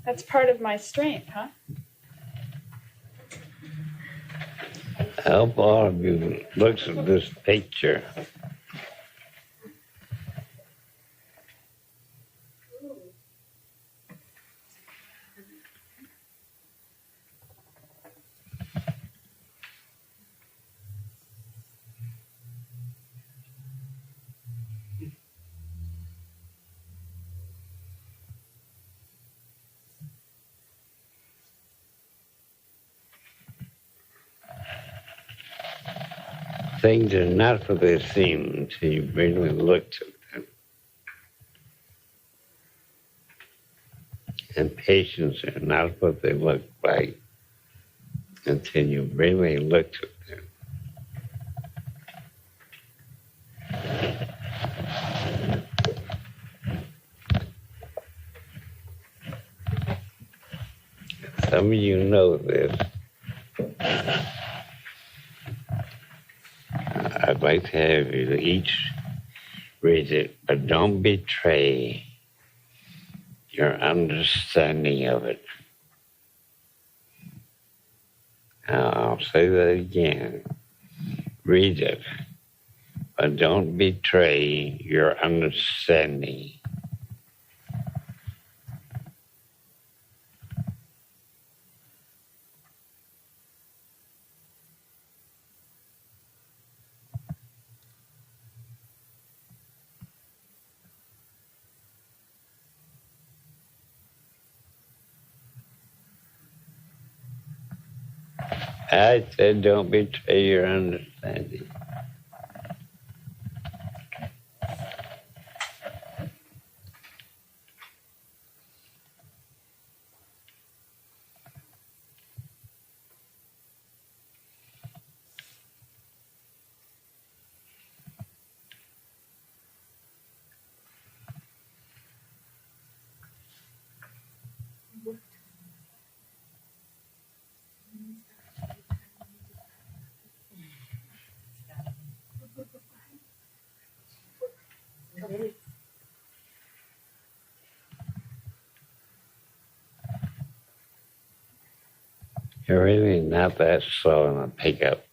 That's part of my strength, huh? I hope all of you looks at this picture. Things are not what they seem until you really look at them. And patients are not what they look like until you really look at them. Some of you know this. I'd like to have you each read it, but don't betray your understanding of it. I'll say that again. Read it, but don't betray your understanding. I said don't betray your understanding. You're really not that slow in the pickup.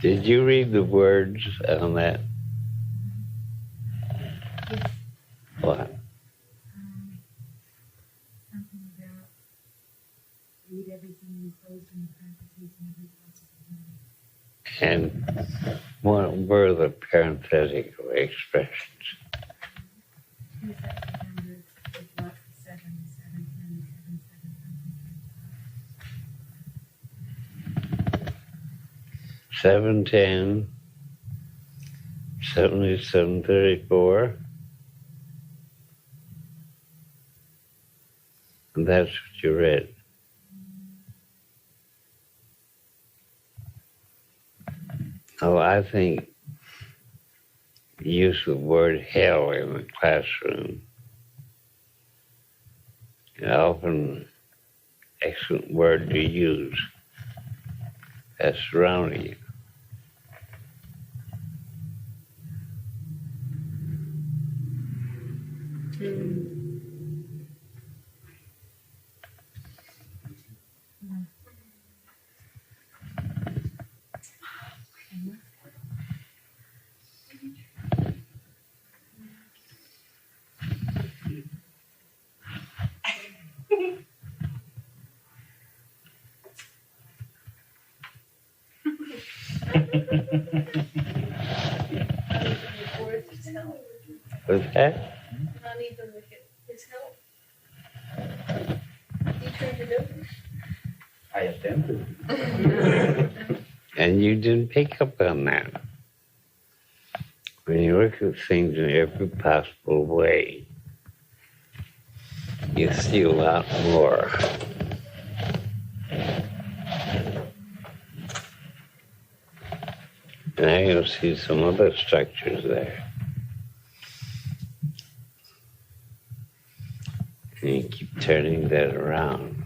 Did you read the words on that? What? Something about read everything enclosed in the parentheses and every possible meaning. And what were the parenthetical expressions? 2 September, it's lots of 7, 7, 10, 7, 7, 710, 7734. And that's what you read. Oh, I think the use of the word hell in the classroom is often an excellent word to use. That's surrounding you. What's that? Not even with his help. He turned it over. I attempted. And you didn't pick up on that. When you look at things in every possible way, you see a lot more. And I can see some other structures there. And you keep turning that around.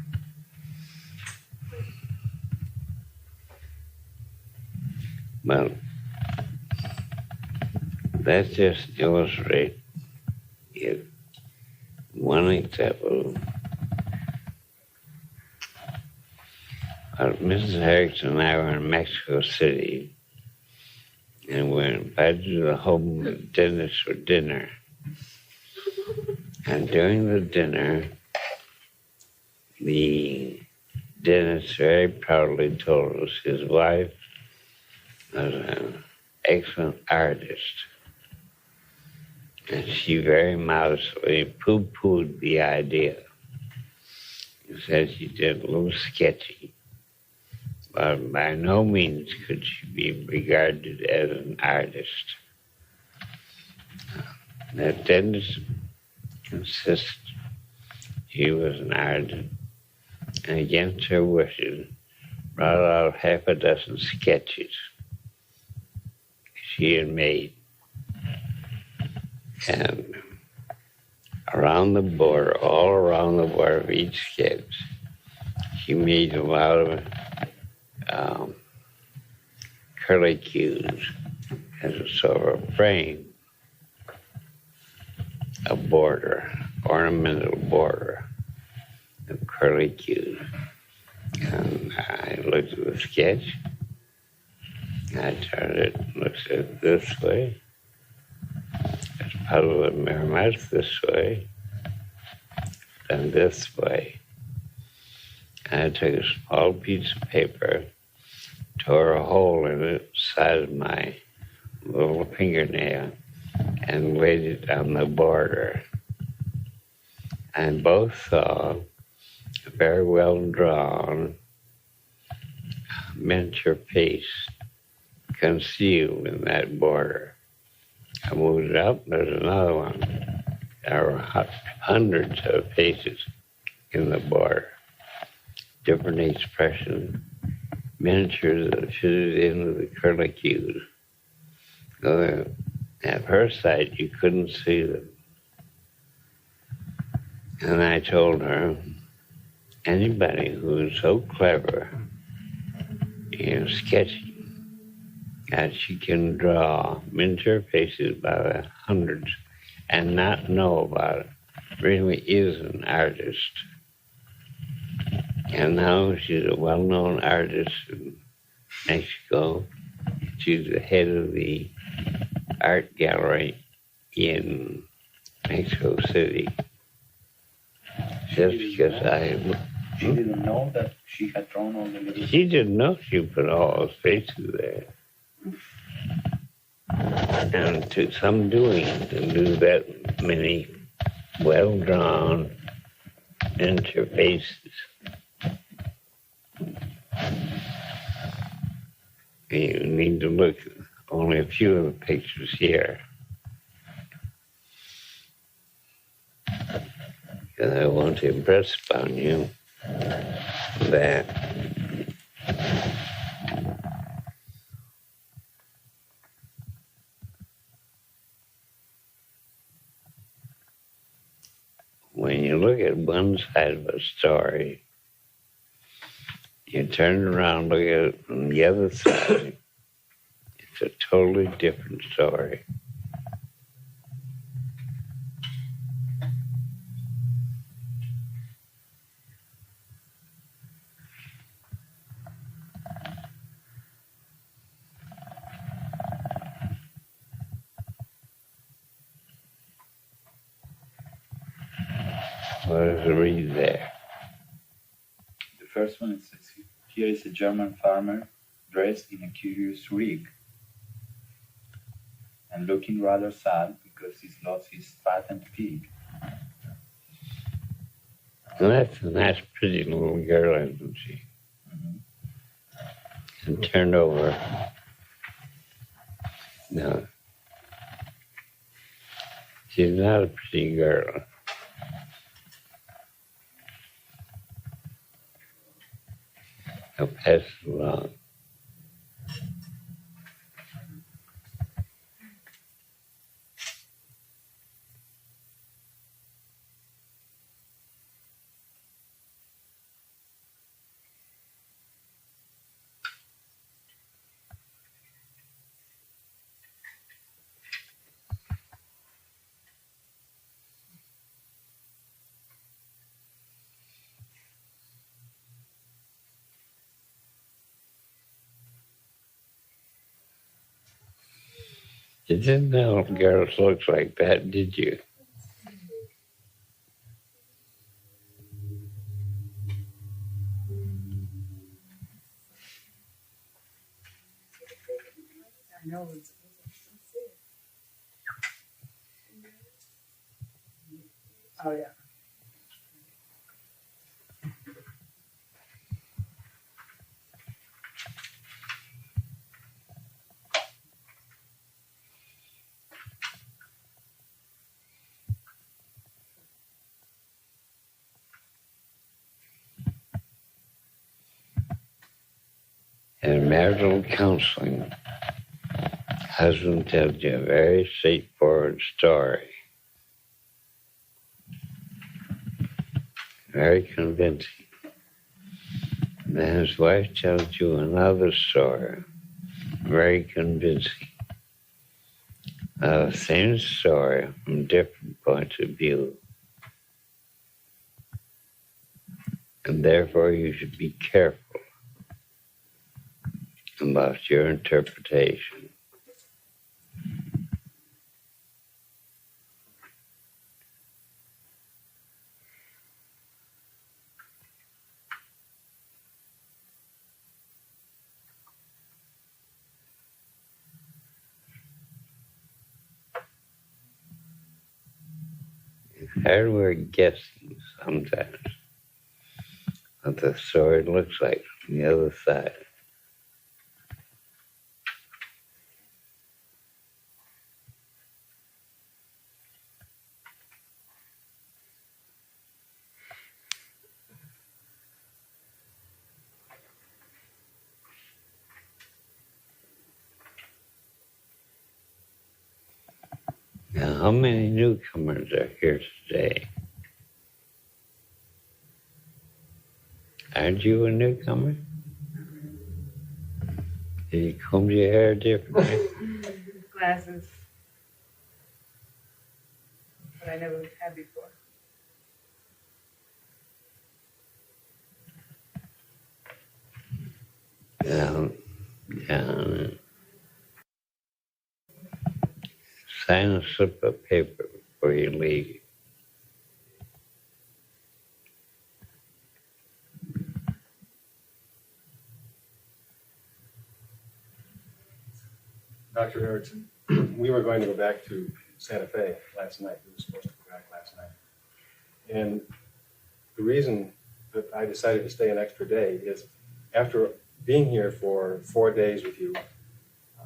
Well, that just illustrates it. One example. Mrs. Erickson and I were in Mexico City, and we were invited to the home of the dentist for dinner. And during the dinner, the dentist very proudly told us his wife was an excellent artist. And she very modestly poo-pooed the idea. She said she did a little sketchy, but by no means could she be regarded as an artist. The dentist insisted she was an artist, and against her wishes, brought out half a dozen sketches she had made. And around the border, all around the border of each sketch, she made a lot of curlicues as a sort of frame, a border, ornamental border of curlicues. And I looked at the sketch, I turned it, looked at it this way, puzzle the mirror mouth this way, then this way. I took a small piece of paper, tore a hole in it, the size of my little fingernail, and laid it on the border. And both saw a very well drawn miniature face concealed in that border. I moved it up, there's another one. There were hundreds of faces in the border, different expressions, miniatures that fitted into the curlicues. So at first sight, you couldn't see them. And I told her, anybody who is so clever in sketching that she can draw miniature faces by the hundreds and not know about it really is an artist. And now she's a well-known artist in Mexico. She's the head of the art gallery in Mexico City. Just because She didn't know that she had drawn all the little... She didn't know she put all those faces there. And it took some doing to do that many well-drawn miniature faces. You need to look at only a few of the pictures here. Because I want to impress upon you that when you look at one side of a story, you turn around, look at it from the other side, it's a totally different story. What does it read there? The first one, it says, here is a German farmer dressed in a curious rig and looking rather sad because he's lost his fattened pig. Well, that's a nice, pretty little girl, isn't she? Mm-hmm. And turned over. No. She's not a pretty girl. I'll pass it along. You didn't know girls looked like that, did you? I know. Oh, yeah. In marital counseling, husband tells you a very straightforward story, very convincing. Then his wife tells you another story, very convincing. The same story from different points of view. And therefore you should be careful about your interpretation. Hard work guessing sometimes what the story looks like from the other side. Now, how many newcomers are here today? Aren't you a newcomer? Did you comb your hair differently? Glasses. But I never had before. Yeah. Sign a slip of paper before you leave. Dr. Erickson, we were going to go back to Santa Fe last night. We were supposed to go back last night. And the reason that I decided to stay an extra day is after being here for 4 days with you,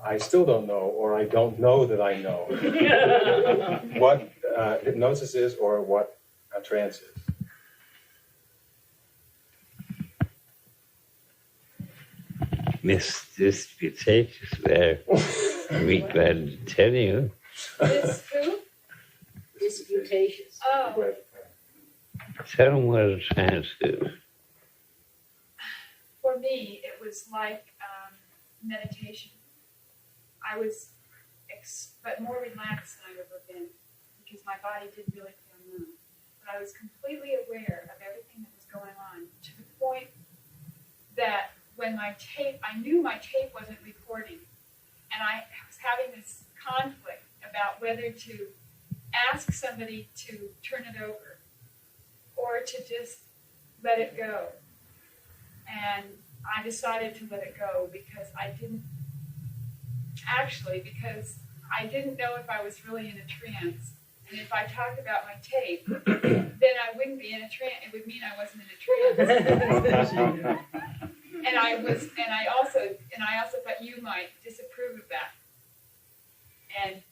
I still don't know, or I don't know that I know what hypnosis is or what a trance is. Miss Disputatious there. I'd be glad to tell you. This who? Disputatious. Oh, But, Tell them what a trance is. For me, it was like meditation. I was, but more relaxed than I've ever been because my body did really feel numb. But I was completely aware of everything that was going on to the point that when I knew my tape wasn't recording, and I was having this conflict about whether to ask somebody to turn it over or to just let it go. And I decided to let it go because I didn't know if I was really in a trance. And if I talked about my tape, then I wouldn't be in a trance. It would mean I wasn't in a trance. And I also thought you might disapprove of that. And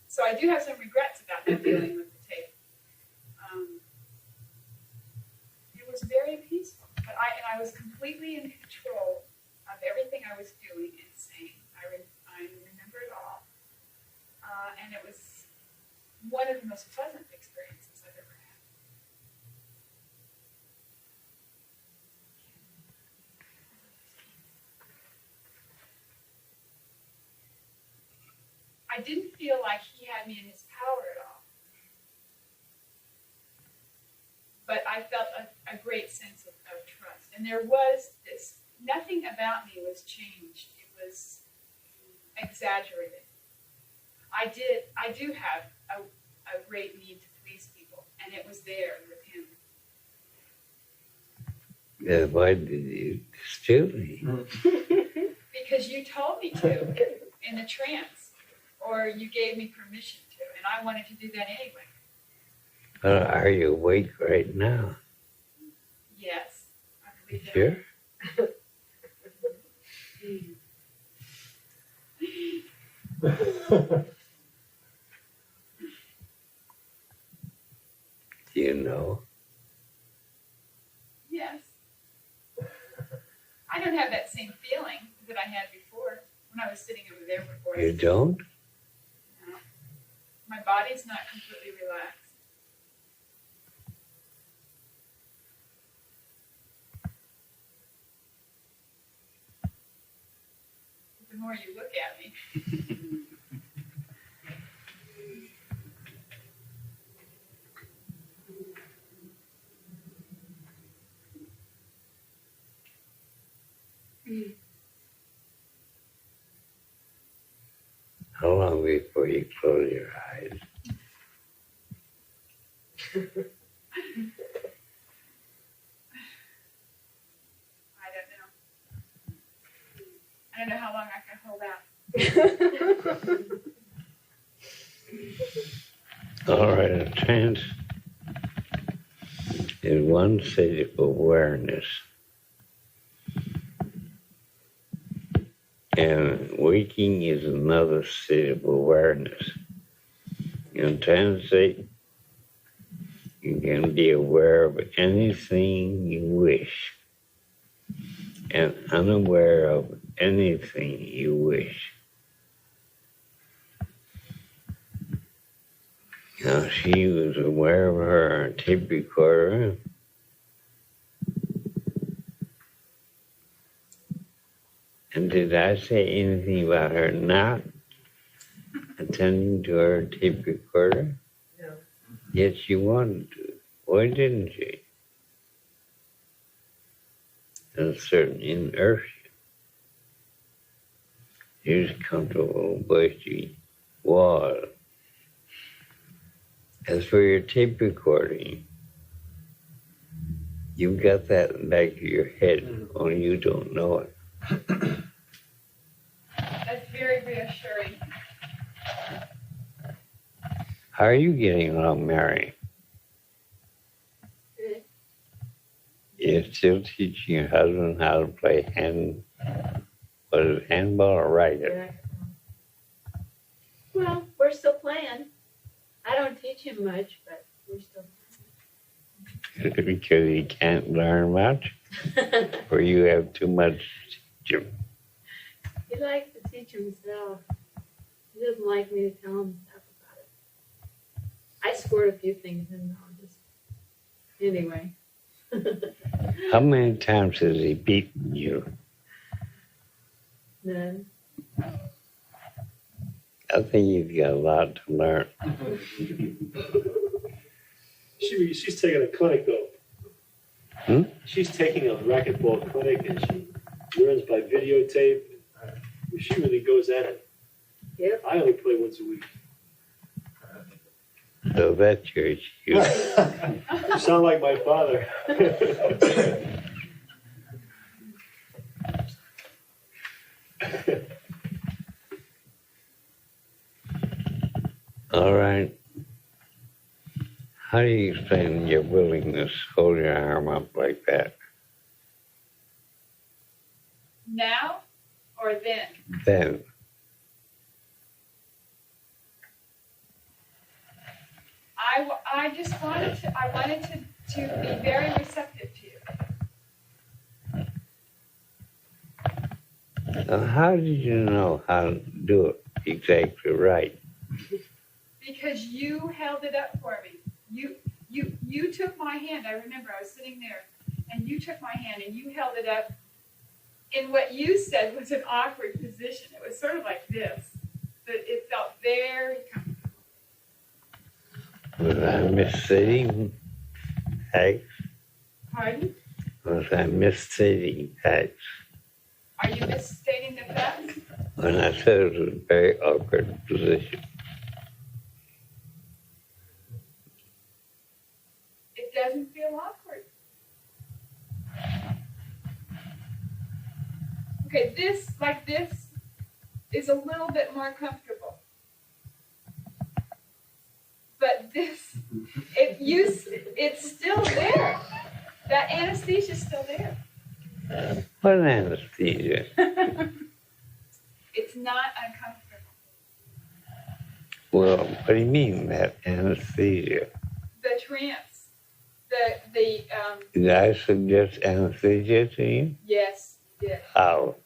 so I do have some regrets about not dealing with the tape. It was very peaceful, but I was completely in control of everything I was doing and saying. I remember it all, and it was one of the most pleasant experiences I've ever had. I didn't feel like he had me in his power at all. But I felt a great sense of trust. And there was this, nothing about me was changed. It was exaggerated. I do have a great need to please people, and it was there with him. Why did you steal me? Because you told me to in the trance, or you gave me permission to, and I wanted to do that anyway. Are you awake right now? Yes, I believe that. Sure. Do you know? Yes. I don't have that same feeling that I had before when I was sitting over there before. You don't? No. My body's not completely relaxed. The more you look at me. How long before you close your eyes? I don't know how long I can hold out. All right, a trance is one state of awareness. And waking is another state of awareness. In trance state, you can be aware of anything you wish and unaware of anything you wish. Now, she was aware of her tape recorder. And did I say anything about her not attending to her tape recorder? No. Yet she wanted to. Why didn't she? There's a certain inertia. She was comfortable where she was. As for your tape recording, you've got that in the back of your head, only you don't know it. That's very reassuring. How are you getting along, Mary? Good. You're still teaching your husband how to play handball or racket? Yeah. Well, we're still playing. I don't teach him much, but we're still Because he can't learn much? Or you have too much to teach him? He likes to teach himself. He doesn't like me to tell him stuff about it. I scored a few things in though, just anyway. How many times has he beaten you? None. I think you've got a lot to learn. She's taking a clinic though. She's taking a racquetball clinic and she learns by videotape. She really goes at it. Yep. I only play once a week. So that's your excuse. You sound like my father. All right. How do you explain your willingness to hold your arm up like that? Now or then? Then, I just wanted to, to be very receptive to you. how did you know how to do it exactly right? Because you held it up for me. You took my hand. I remember I was sitting there, and you took my hand and you held it up in what you said was an awkward position. It was sort of like this, but it felt very comfortable. Was I misstating facts? Pardon? Was I misstating facts? Are you misstating the facts? When I said it was a very awkward position. Okay, this, like this, is a little bit more comfortable. But this, it's still there. That anesthesia's still there. What anesthesia? It's not uncomfortable. Well, what do you mean, that anesthesia? The trance, the Did I suggest anesthesia to you? yes, you did. How?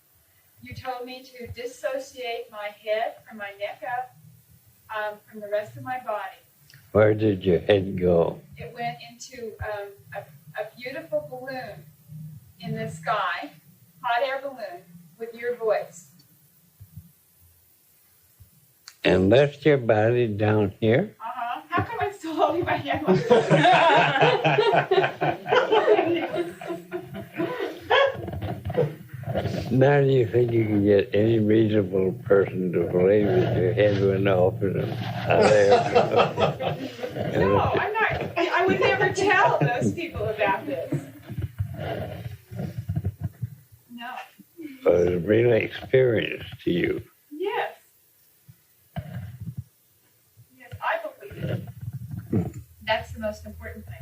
You told me to dissociate my head from my neck up, from the rest of my body. Where did your head go? It went into a beautiful balloon in the sky, hot air balloon, with your voice. And left your body down here? Uh-huh. How come I'm still holding my hand like Now do you think you can get any reasonable person to believe that your head went off in a hot air balloon? No, I'm not. I would never tell those people about this. No. Well, it was really experience to you. Yes. Yes, I believe it. That's the most important thing.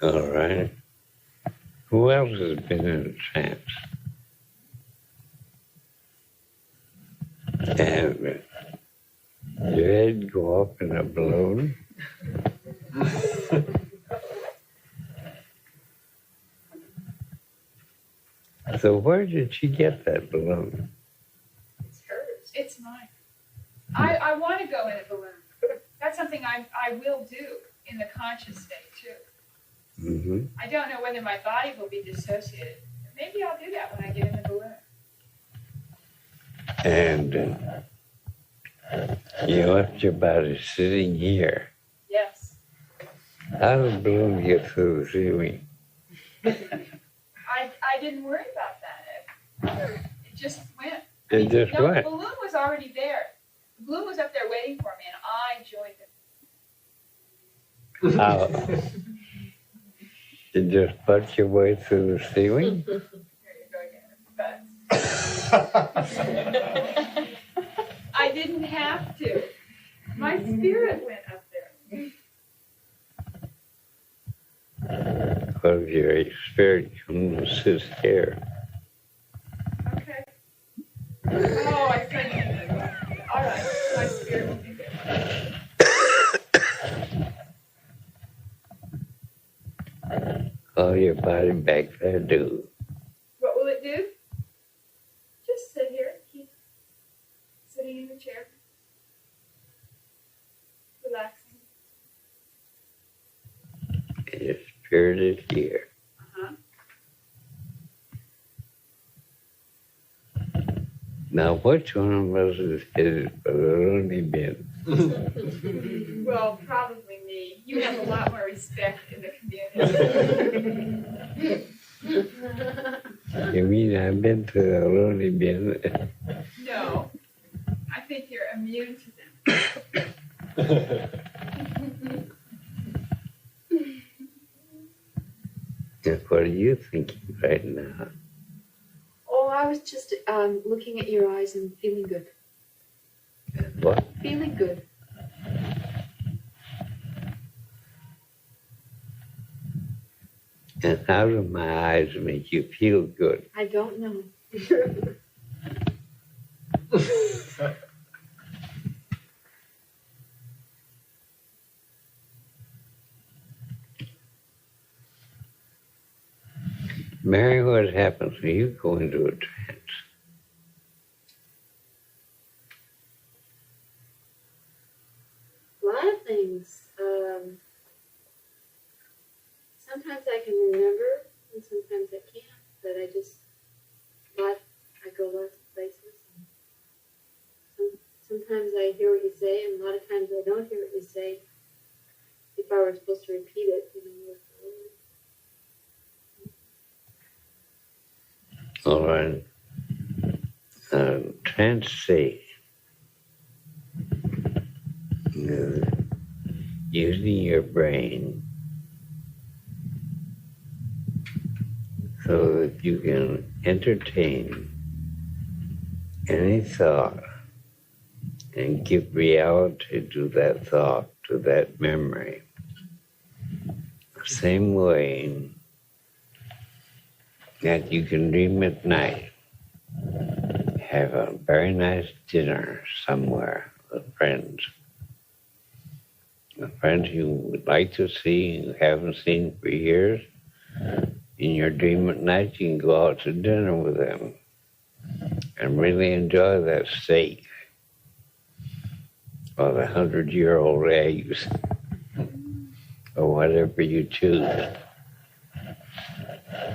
All right. Who else has been in a trance? And your head go up in a balloon? So where did she get that balloon? It's hers. It's mine. I want to go in a balloon. That's something I will do in the conscious state too. Mm-hmm. I don't know whether my body will be dissociated. Maybe I'll do that when I get in the balloon. And you left your body sitting here. Yes. How did the balloon get through the ceiling? I didn't worry about that. It just went. It just no, went. The balloon was already there. The balloon was up there waiting for me, and I joined it. How? You just punch your way through the ceiling? Here you go again. But I didn't have to. My spirit went up there. Because your spirit comes and sits here. Okay. Oh, I couldn't. All right, my spirit will be there. Call your body back there, do. What will it do? Just sit here, keep sitting in the chair, relaxing. And your spirit is here. Uh-huh. Now, which one of us is his baloney bin? Well, probably me. You have a lot more respect in the community. You mean I've been to the baloney bin? No, I think you're immune to them. What are you thinking right now? Oh, I was just looking at your eyes and feeling good. What? Feeling good. And how do my eyes make you feel good? I don't know. Mary, what happens when you go into a trance? A lot of things. Sometimes I can remember, and sometimes I can't. But I go lots of places. Sometimes I hear what you say, and a lot of times I don't hear what you say. If I were supposed to repeat it, All right. Trance state. Using your brain so that you can entertain any thought and give reality to that thought, to that memory. The same way that you can dream at night, have a very nice dinner somewhere with friends. A friend you would like to see and you haven't seen for years. In your dream at night, you can go out to dinner with them and really enjoy that steak or the 100-year-old eggs or whatever you choose.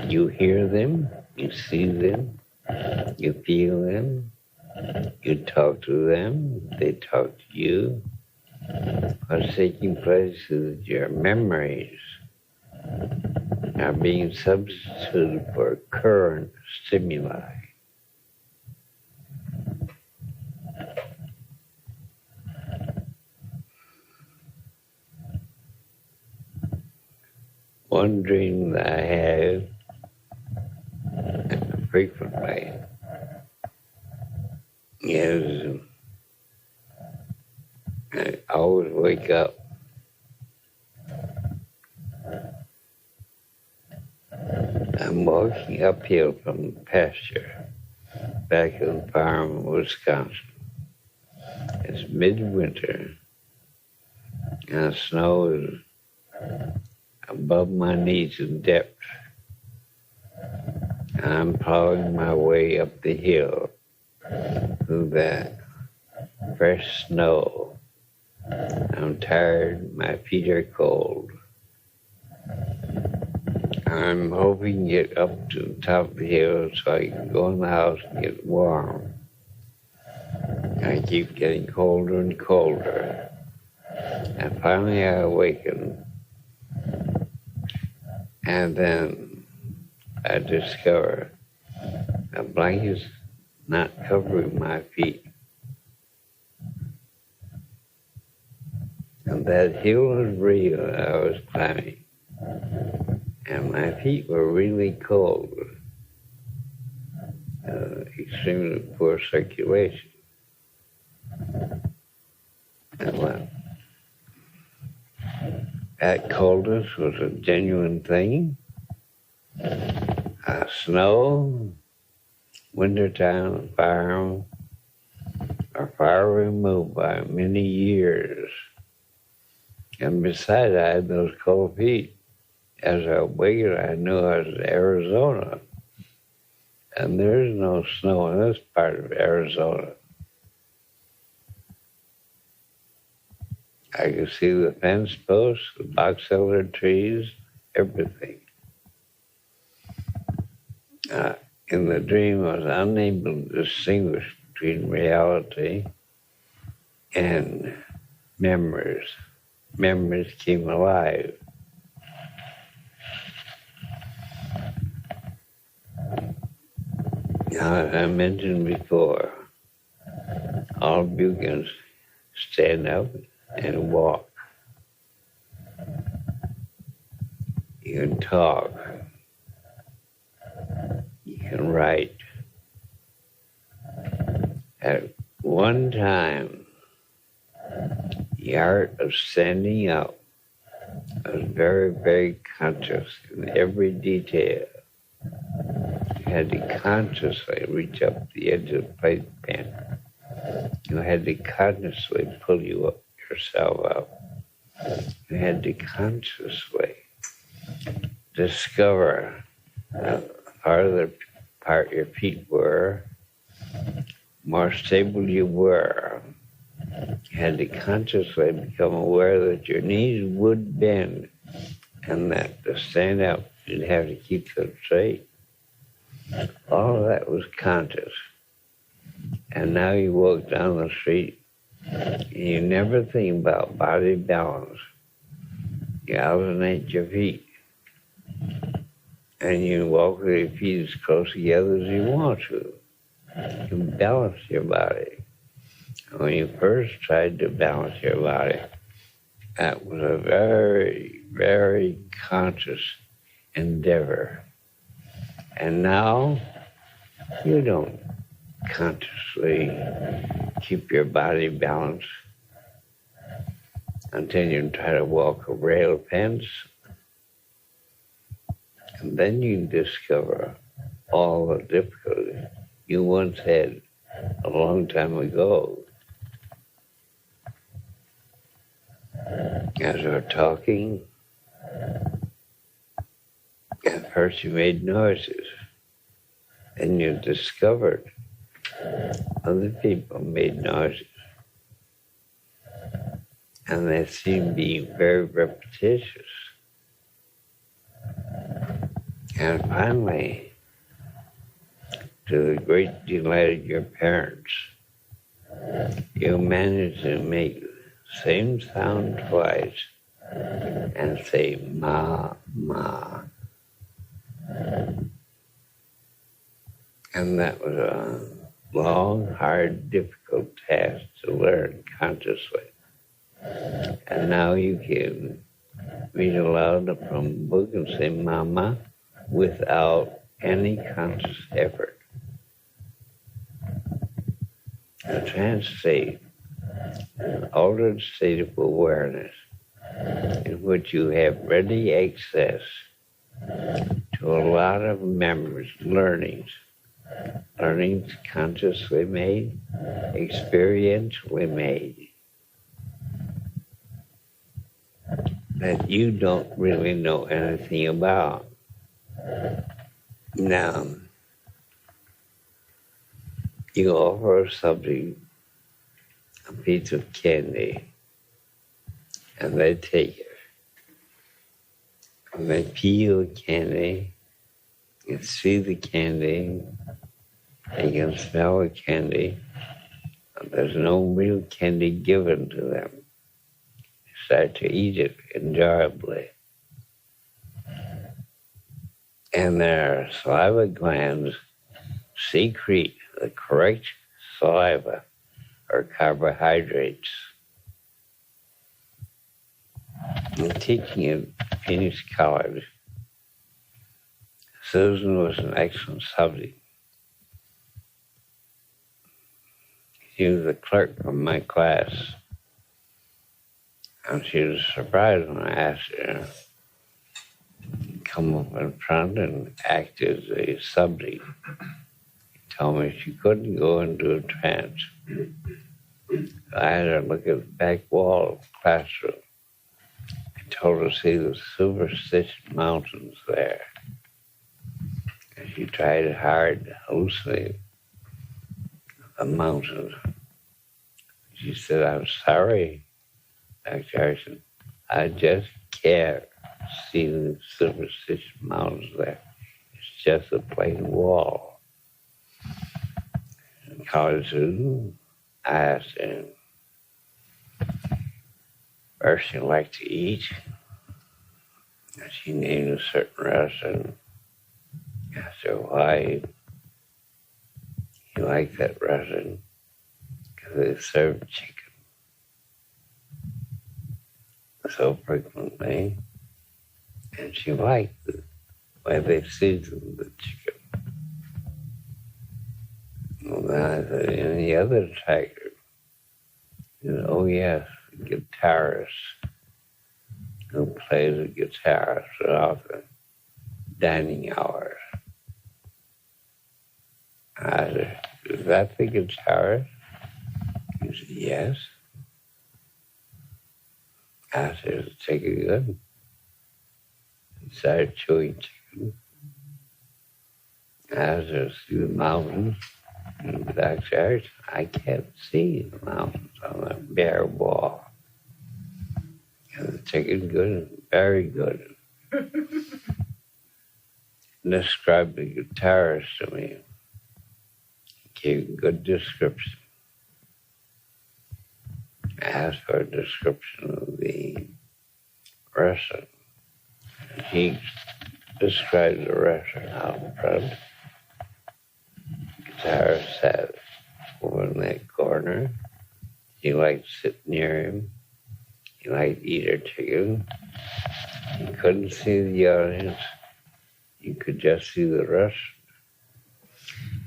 You hear them, you see them, you feel them, you talk to them, they talk to you. What's taking place is that your memories are being substituted for current stimuli. One dream that I had frequently is I always wake up I'm walking uphill from the pasture back at the farm in Wisconsin. It's midwinter and the snow is above my knees in depth. And I'm plowing my way up the hill through that fresh snow. I'm tired, my feet are cold. I'm hoping to get up to the top of the hill so I can go in the house and get warm. I keep getting colder and colder. And finally I awaken. And then I discover a blanket's not covering my feet. And that hill was real that I was climbing. And my feet were really cold. Extremely poor circulation. And well, that coldness was a genuine thing. Snow, wintertime, farm are far removed by many years. And besides, I had those cold feet. As I awakened, I knew I was in Arizona. And there's no snow in this part of Arizona. I could see the fence posts, the box elder trees, everything. In the dream, I was unable to distinguish between reality and memories. Memories came alive. I mentioned before, all of you can stand up and walk. You can talk. You can write. At one time, the art of standing up was very, very conscious in every detail. You had to consciously reach up the edge of the playpen. You had to consciously pull yourself up. You had to consciously discover the farther apart your feet were, more stable you were. You had to consciously become aware that your knees would bend and that to stand up, you'd have to keep them straight. All of that was conscious. And now you walk down the street and you never think about body balance. You alternate your feet. And you walk with your feet as close together as you want to. You can balance your body. When you first tried to balance your body, that was a very, very conscious endeavor. And now you don't consciously keep your body balanced until you try to walk a rail fence. And then you discover all the difficulties you once had a long time ago. As we're talking, at first you made noises, and you discovered other people made noises, and they seemed to be very repetitious. And finally, to the great delight of your parents, you managed to make the same sound twice and say, ma, ma. And that was a long, hard, difficult task to learn consciously. And now you can read aloud from a book and say, mama, without any conscious effort. A trance state, an altered state of awareness in which you have ready access to a lot of memories, learnings consciously made, experientially made, that you don't really know anything about. Now, you offer somebody a piece of candy, and they take it. And they peel the candy, you can see the candy, they can smell the candy, but there's no real candy given to them. They start to eat it enjoyably. And their saliva glands secrete the correct saliva or carbohydrates. In teaching at Phoenix College, Susan was an excellent subject. She was the clerk of my class, and she was surprised when I asked her to come up in front and act as a subject. She told me she couldn't go into a trance. I had her look at the back wall of the classroom. I told her to see the superstitious mountains there. And she tried hard to hallucinate the mountains. She said, I'm sorry, Dr. Erickson, I just can't see the superstitious mountains there. It's just a plain wall. And college student, I asked him, first you like to eat? And she named a certain restaurant. I asked her why you like that restaurant. Because they serve chicken so frequently. And she liked the way they seasoned the chicken. Well, then I said, any other attractor? She said, oh yes, the guitarist who plays the guitar throughout the dining hours. I said, is that the guitarist? He said, yes. I said, is the chicken good? He started chewing chicken. I said, see the mountains? And the doctor said, I can't see the mountains on that bare wall. And the chicken good, very good. Described the guitarist to me. He gave a good description. I asked for a description of the restaurant. And he described the restaurant out in front. The guitarist sat over in that corner. He liked to sit near him. He liked to eat her chicken. You couldn't see the audience. You could just see the rest.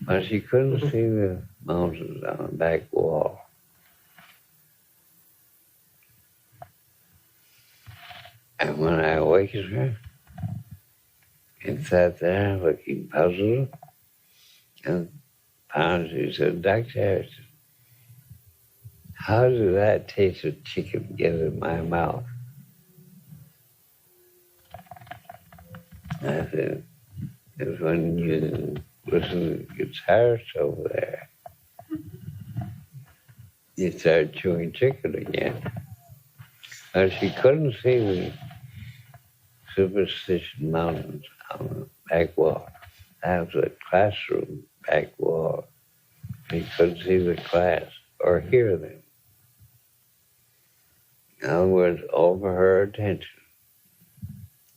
But she couldn't see the mountains on the back wall. And when I awakened her, and sat there looking puzzled, and found she said, Dr. Erickson, how did that taste of chicken get in my mouth? I said, it's when you listen to the guitarist over there, you start chewing chicken again. And she couldn't see the Superstition Mountains on the back wall. That was a classroom back wall. She couldn't see the class or hear them. In other words, over her attention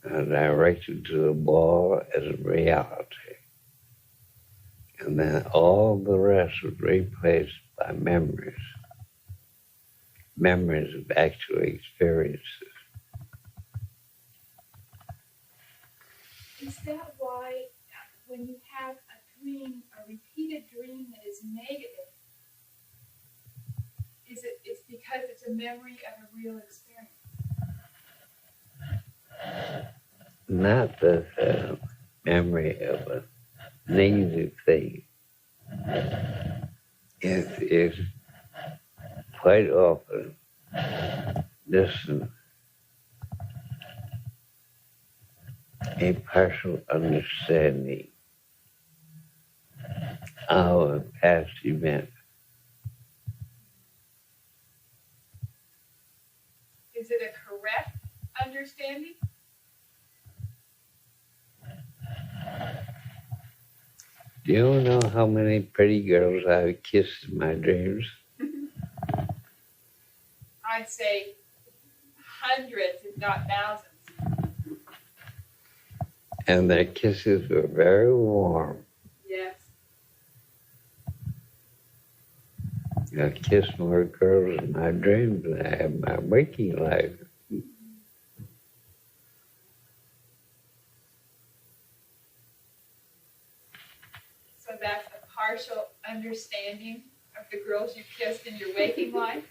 and directed to the wall as a reality. And then all the rest was replaced by memories. Memories of actual experiences. Is that why when you have a dream, a repeated dream that is negative, it's because it's a memory of a real experience? Not the memory of a negative thing. It's quite often just a partial understanding of a past event. Is it a correct understanding? Do you know how many pretty girls I've kissed in my dreams? I'd say hundreds, if not thousands. And their kisses were very warm. Yes. I kissed more girls in my dreams than I have in my waking life. So that's a partial understanding of the girls you kissed in your waking life?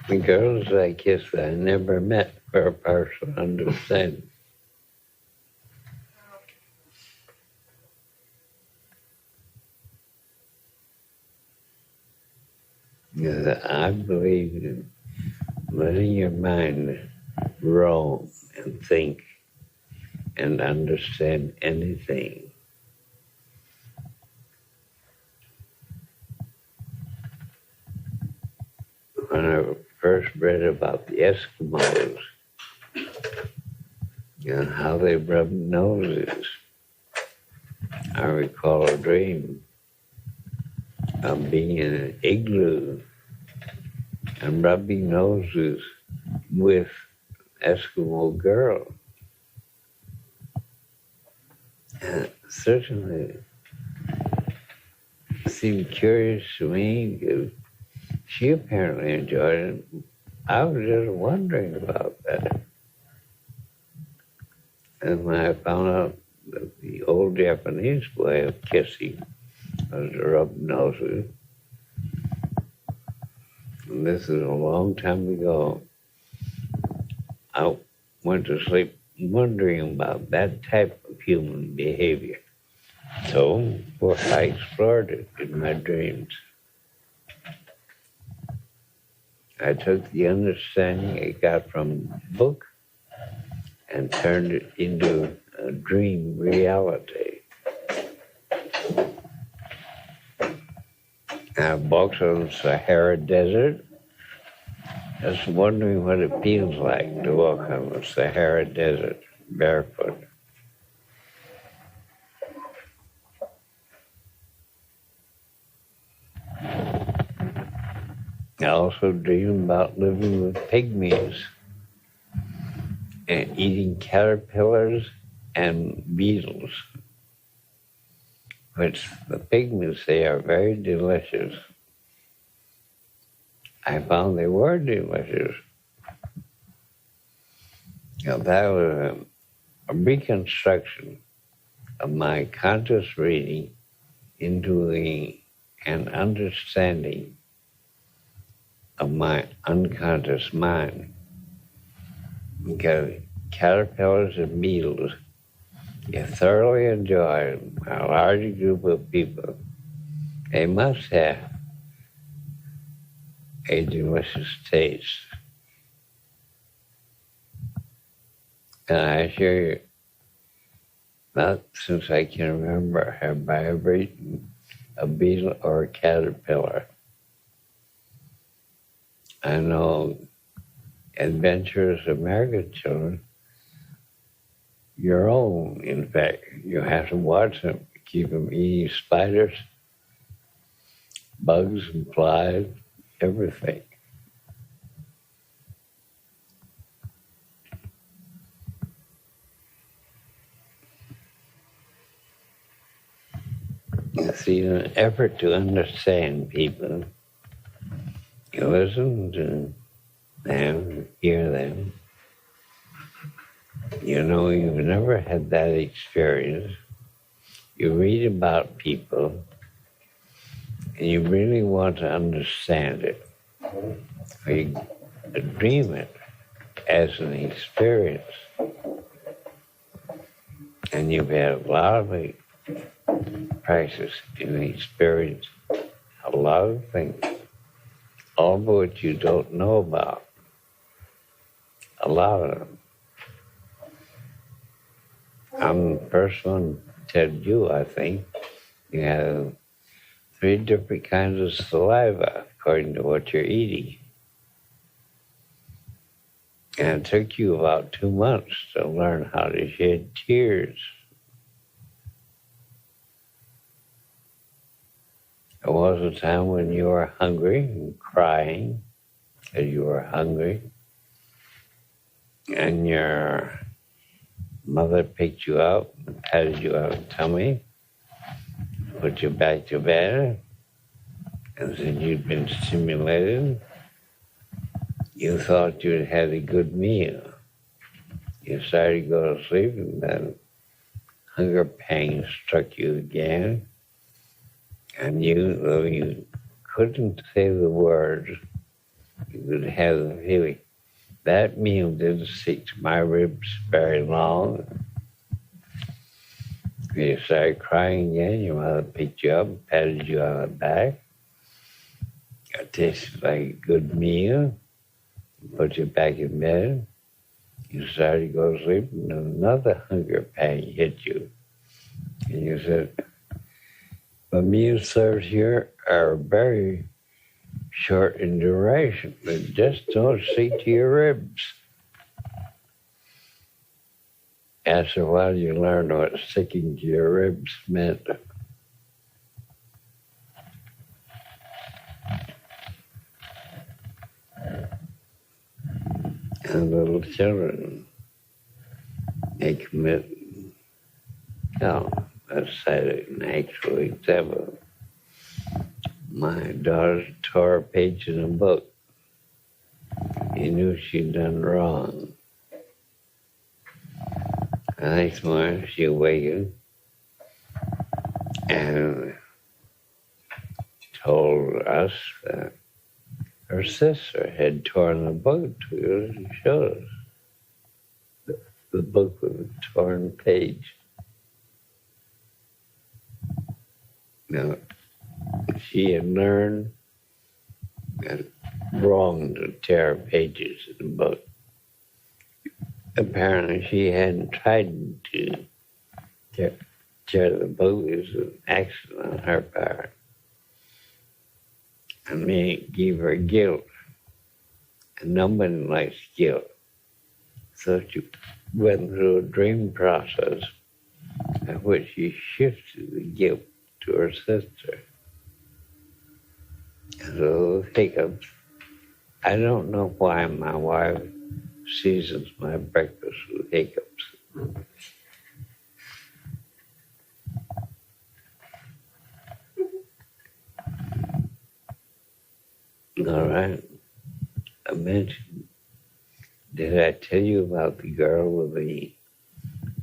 The girls I kissed I never met for a partial understanding. Because I believe in letting your mind roam and think and understand anything. When I first read about the Eskimos, and how they rub noses, I recall a dream of being in an igloo and rubbing noses with Eskimo girl. And it certainly seemed curious to me because she apparently enjoyed it. I was just wondering about that. And when I found out that the old Japanese way of kissing was to rub noses, and this is a long time ago, I went to sleep wondering about that type of human behavior. So, well, I explored it in my dreams. I took the understanding I got from the book and turned it into a dream reality. I walked on the Sahara Desert, just wondering what it feels like to walk on the Sahara Desert barefoot. I also dream about living with pygmies and eating caterpillars and beetles, which the pygmies say are very delicious. I found they were delicious. Now that was a reconstruction of my conscious reading into an understanding of my unconscious mind. Because caterpillars and beetles, if thoroughly enjoyed by a large group of people, they must have a delicious taste. And I assure you, not since I can remember have I ever eaten a beetle or a caterpillar. I know adventurous American children, your own, in fact, you have to watch them, keep them eating spiders, bugs and flies, everything. You see, in an effort to understand people, you listen to them, hear them. You know, you've never had that experience. You read about people, and you really want to understand it. Or you dream it as an experience. And you've had a lot of practice and experience, a lot of things, all of which you don't know about. A lot of them. I'm the first one to tell you, I think, you have 3 different kinds of saliva according to what you're eating. And it took you about 2 months to learn how to shed tears. There was a time when you were hungry and crying because you were hungry, and your mother picked you up and patted you on the tummy, put you back to bed, and said you'd been stimulated. You thought you'd had a good meal. You started to go to sleep, and then hunger pangs struck you again. And you, though you couldn't say the words, you could have the feeling. That meal didn't stick to my ribs very long. You started crying again. Your mother picked you up and patted you on the back. It tasted like a good meal. Put you back in bed. You started to go to sleep, and another hunger pang hit you. And you said, the meals served here are very short in duration, but just don't stick to your ribs. After a while, you learned what sticking to your ribs meant. And little children, they commit, let's say an actual example. My daughter tore a page in a book. He knew she'd done wrong. The next morning, she awakened and told us that her sister had torn the book to us and showed us the book with a torn page. Now, she had learned that it's wrong to tear pages in the book. Apparently, she hadn't tried to tear the book. It was an accident on her part. I mean, it gave her guilt. And nobody likes guilt. So she went through a dream process in which she shifted the guilt to her sister. And those hiccups, I don't know why my wife seasons my breakfast with hiccups. All right. I mentioned, did I tell you about the girl with the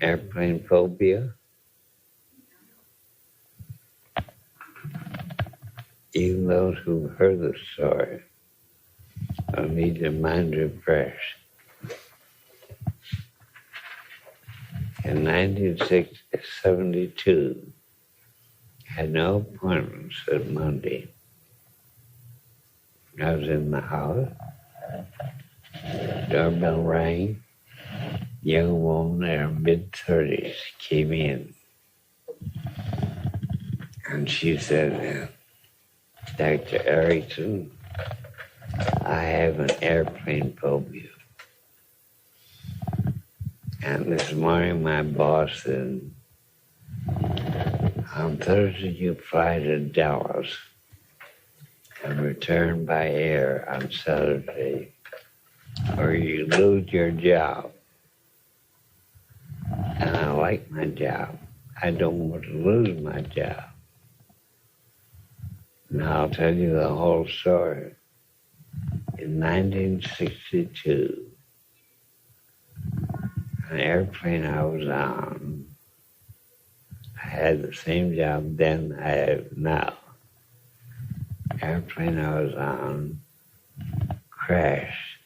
airplane phobia? Even those who've heard the story will need their mind refreshed. In 1972, I had no appointments at Monday. I was in the house. Doorbell rang. Young woman in her mid-30s came in. And she said, Dr. Erickson, I have an airplane phobia. And this morning my boss said, on Thursday you fly to Dallas and return by air on Saturday, or you lose your job. And I like my job. I don't want to lose my job. Now I'll tell you the whole story. In 1962, an airplane I was on, I had the same job then I have now. Airplane I was on crashed.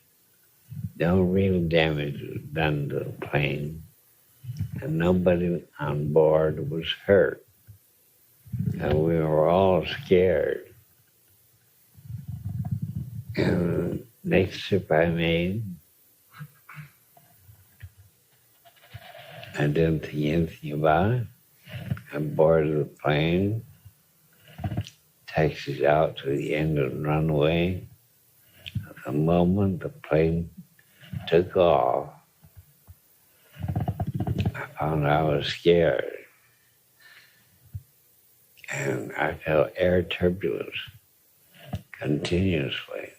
No real damage was done to the plane, and nobody on board was hurt. And we were all scared. And the next trip I made, I didn't think anything about it. I boarded the plane, taxied out to the end of the runway. At the moment the plane took off, I found I was scared. And I felt air turbulence continuously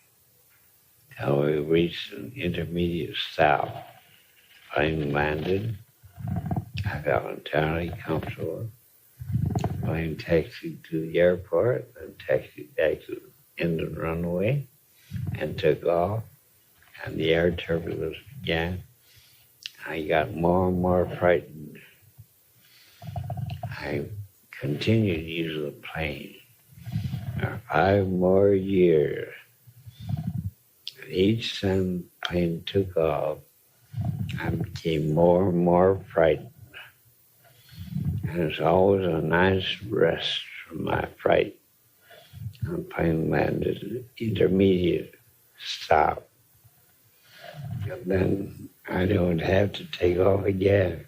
till we reached an intermediate stop. Plane landed. I felt entirely comfortable. Plane taxied to the airport, then taxied back to the end of the runway and took off. And the air turbulence began. I got more and more frightened. I continued to use the plane for 5 more years. And each time the plane took off, I became more and more frightened. And it's always a nice rest from my fright. The plane landed at an intermediate stop. And then I don't have to take off again.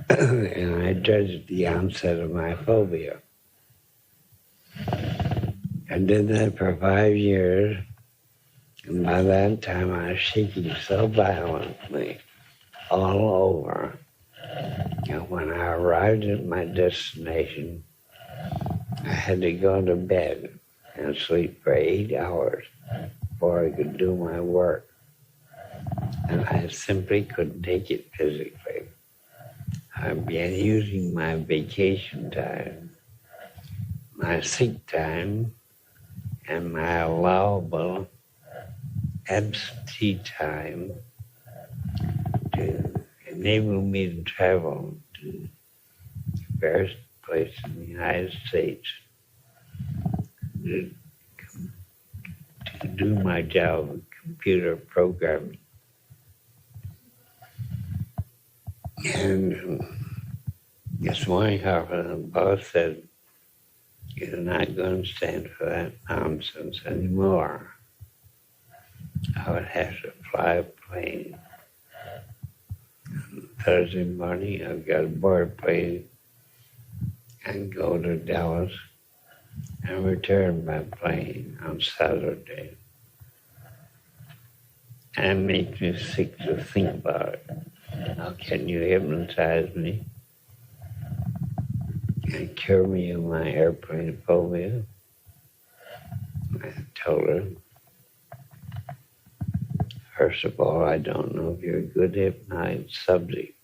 And I judged the onset of my phobia. I did that for 5 years, and by that time I was shaking so violently all over. And when I arrived at my destination, I had to go to bed and sleep for 8 hours before I could do my work. And I simply couldn't take it physically. I began using my vacation time, my sick time, and my allowable absentee time to enable me to travel to various places in the United States to do my job of computer programming. And this morning, however, the boss said, "You're not going to stand for that nonsense anymore." I would have to fly a plane. On Thursday morning, I've got to board a plane and go to Dallas and return by plane on Saturday. And it makes me sick to think about it. How can you hypnotize me and cure me of my airplane phobia? I told her, first of all, I don't know if you're a good hypnotic subject.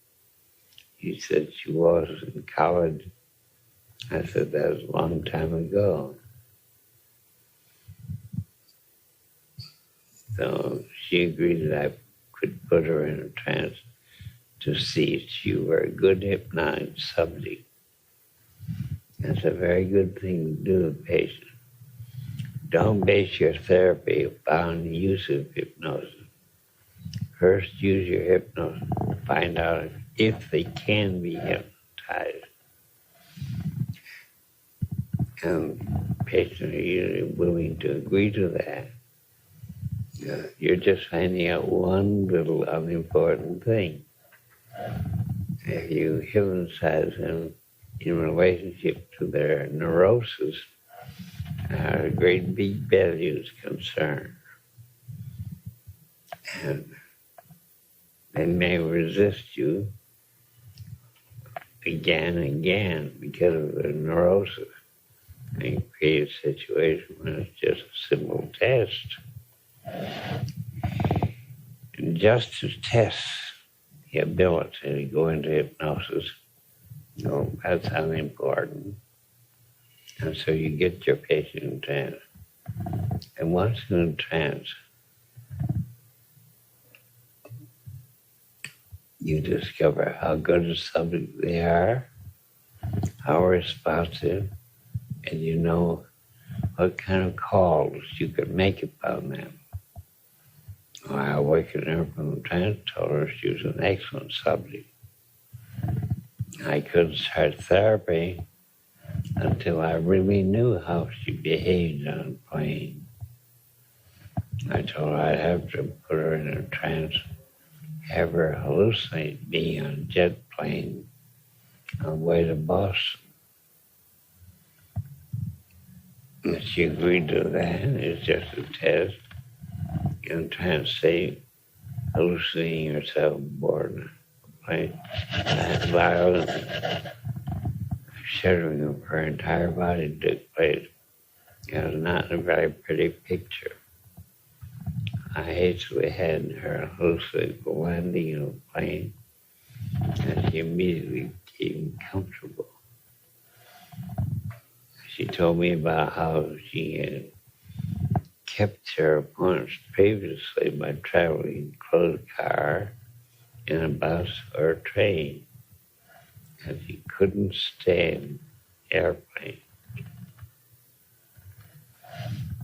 She said she was in college. I said, that was a long time ago. So she agreed that I could put her in a trance to see if you were a good hypnotic subject. That's a very good thing to do with patients. Don't base your therapy upon the use of hypnosis. First, use your hypnosis to find out if they can be hypnotized. And patients are usually willing to agree to that. You're just finding out one little unimportant thing. If you hypnotize them in relationship to their neurosis, a great big value is concerned. And they may resist you again and again because of their neurosis. And create a situation where it's just a simple test. And just to test the ability to go into hypnosis, that's unimportant. And so you get your patient in trance. And once in trance, you discover how good a subject they are, how responsive, and you know what kind of calls you could make upon them. I awakened her from the trance, told her she was an excellent subject. I couldn't start therapy until I really knew how she behaved on a plane. I told her I'd have to put her in a trance, have her hallucinate being on a jet plane on the way to Boston. And she agreed to that. It's just a test. And trying to say hallucinating herself aboard a plane. That violent shuddering of her entire body took place. It was not a very pretty picture. I hastily had her hallucinate the landing of the plane, and she immediately became comfortable. She told me about how she had kept her appointments previously by traveling in a closed car, in a bus or a train, and she couldn't stand airplanes.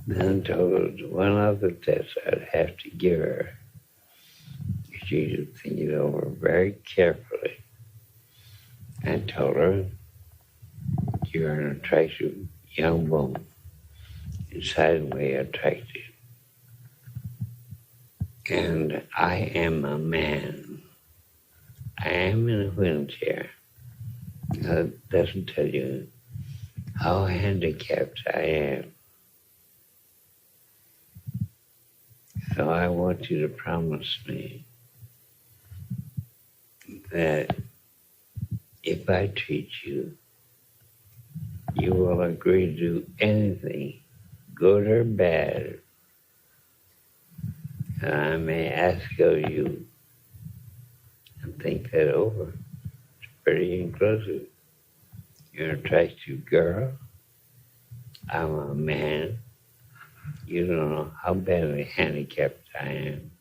Then told her one other test I'd have to give her. She should think it over very carefully. I told her, you're an attractive young woman, decidedly attractive. And I am a man. I am in a wheelchair. That doesn't tell you how handicapped I am. So I want you to promise me that if I treat you, you will agree to do anything, good or bad, that I may ask of you, and think that over. It's pretty inclusive. You're an attractive girl. I'm a man. You don't know how badly handicapped I am.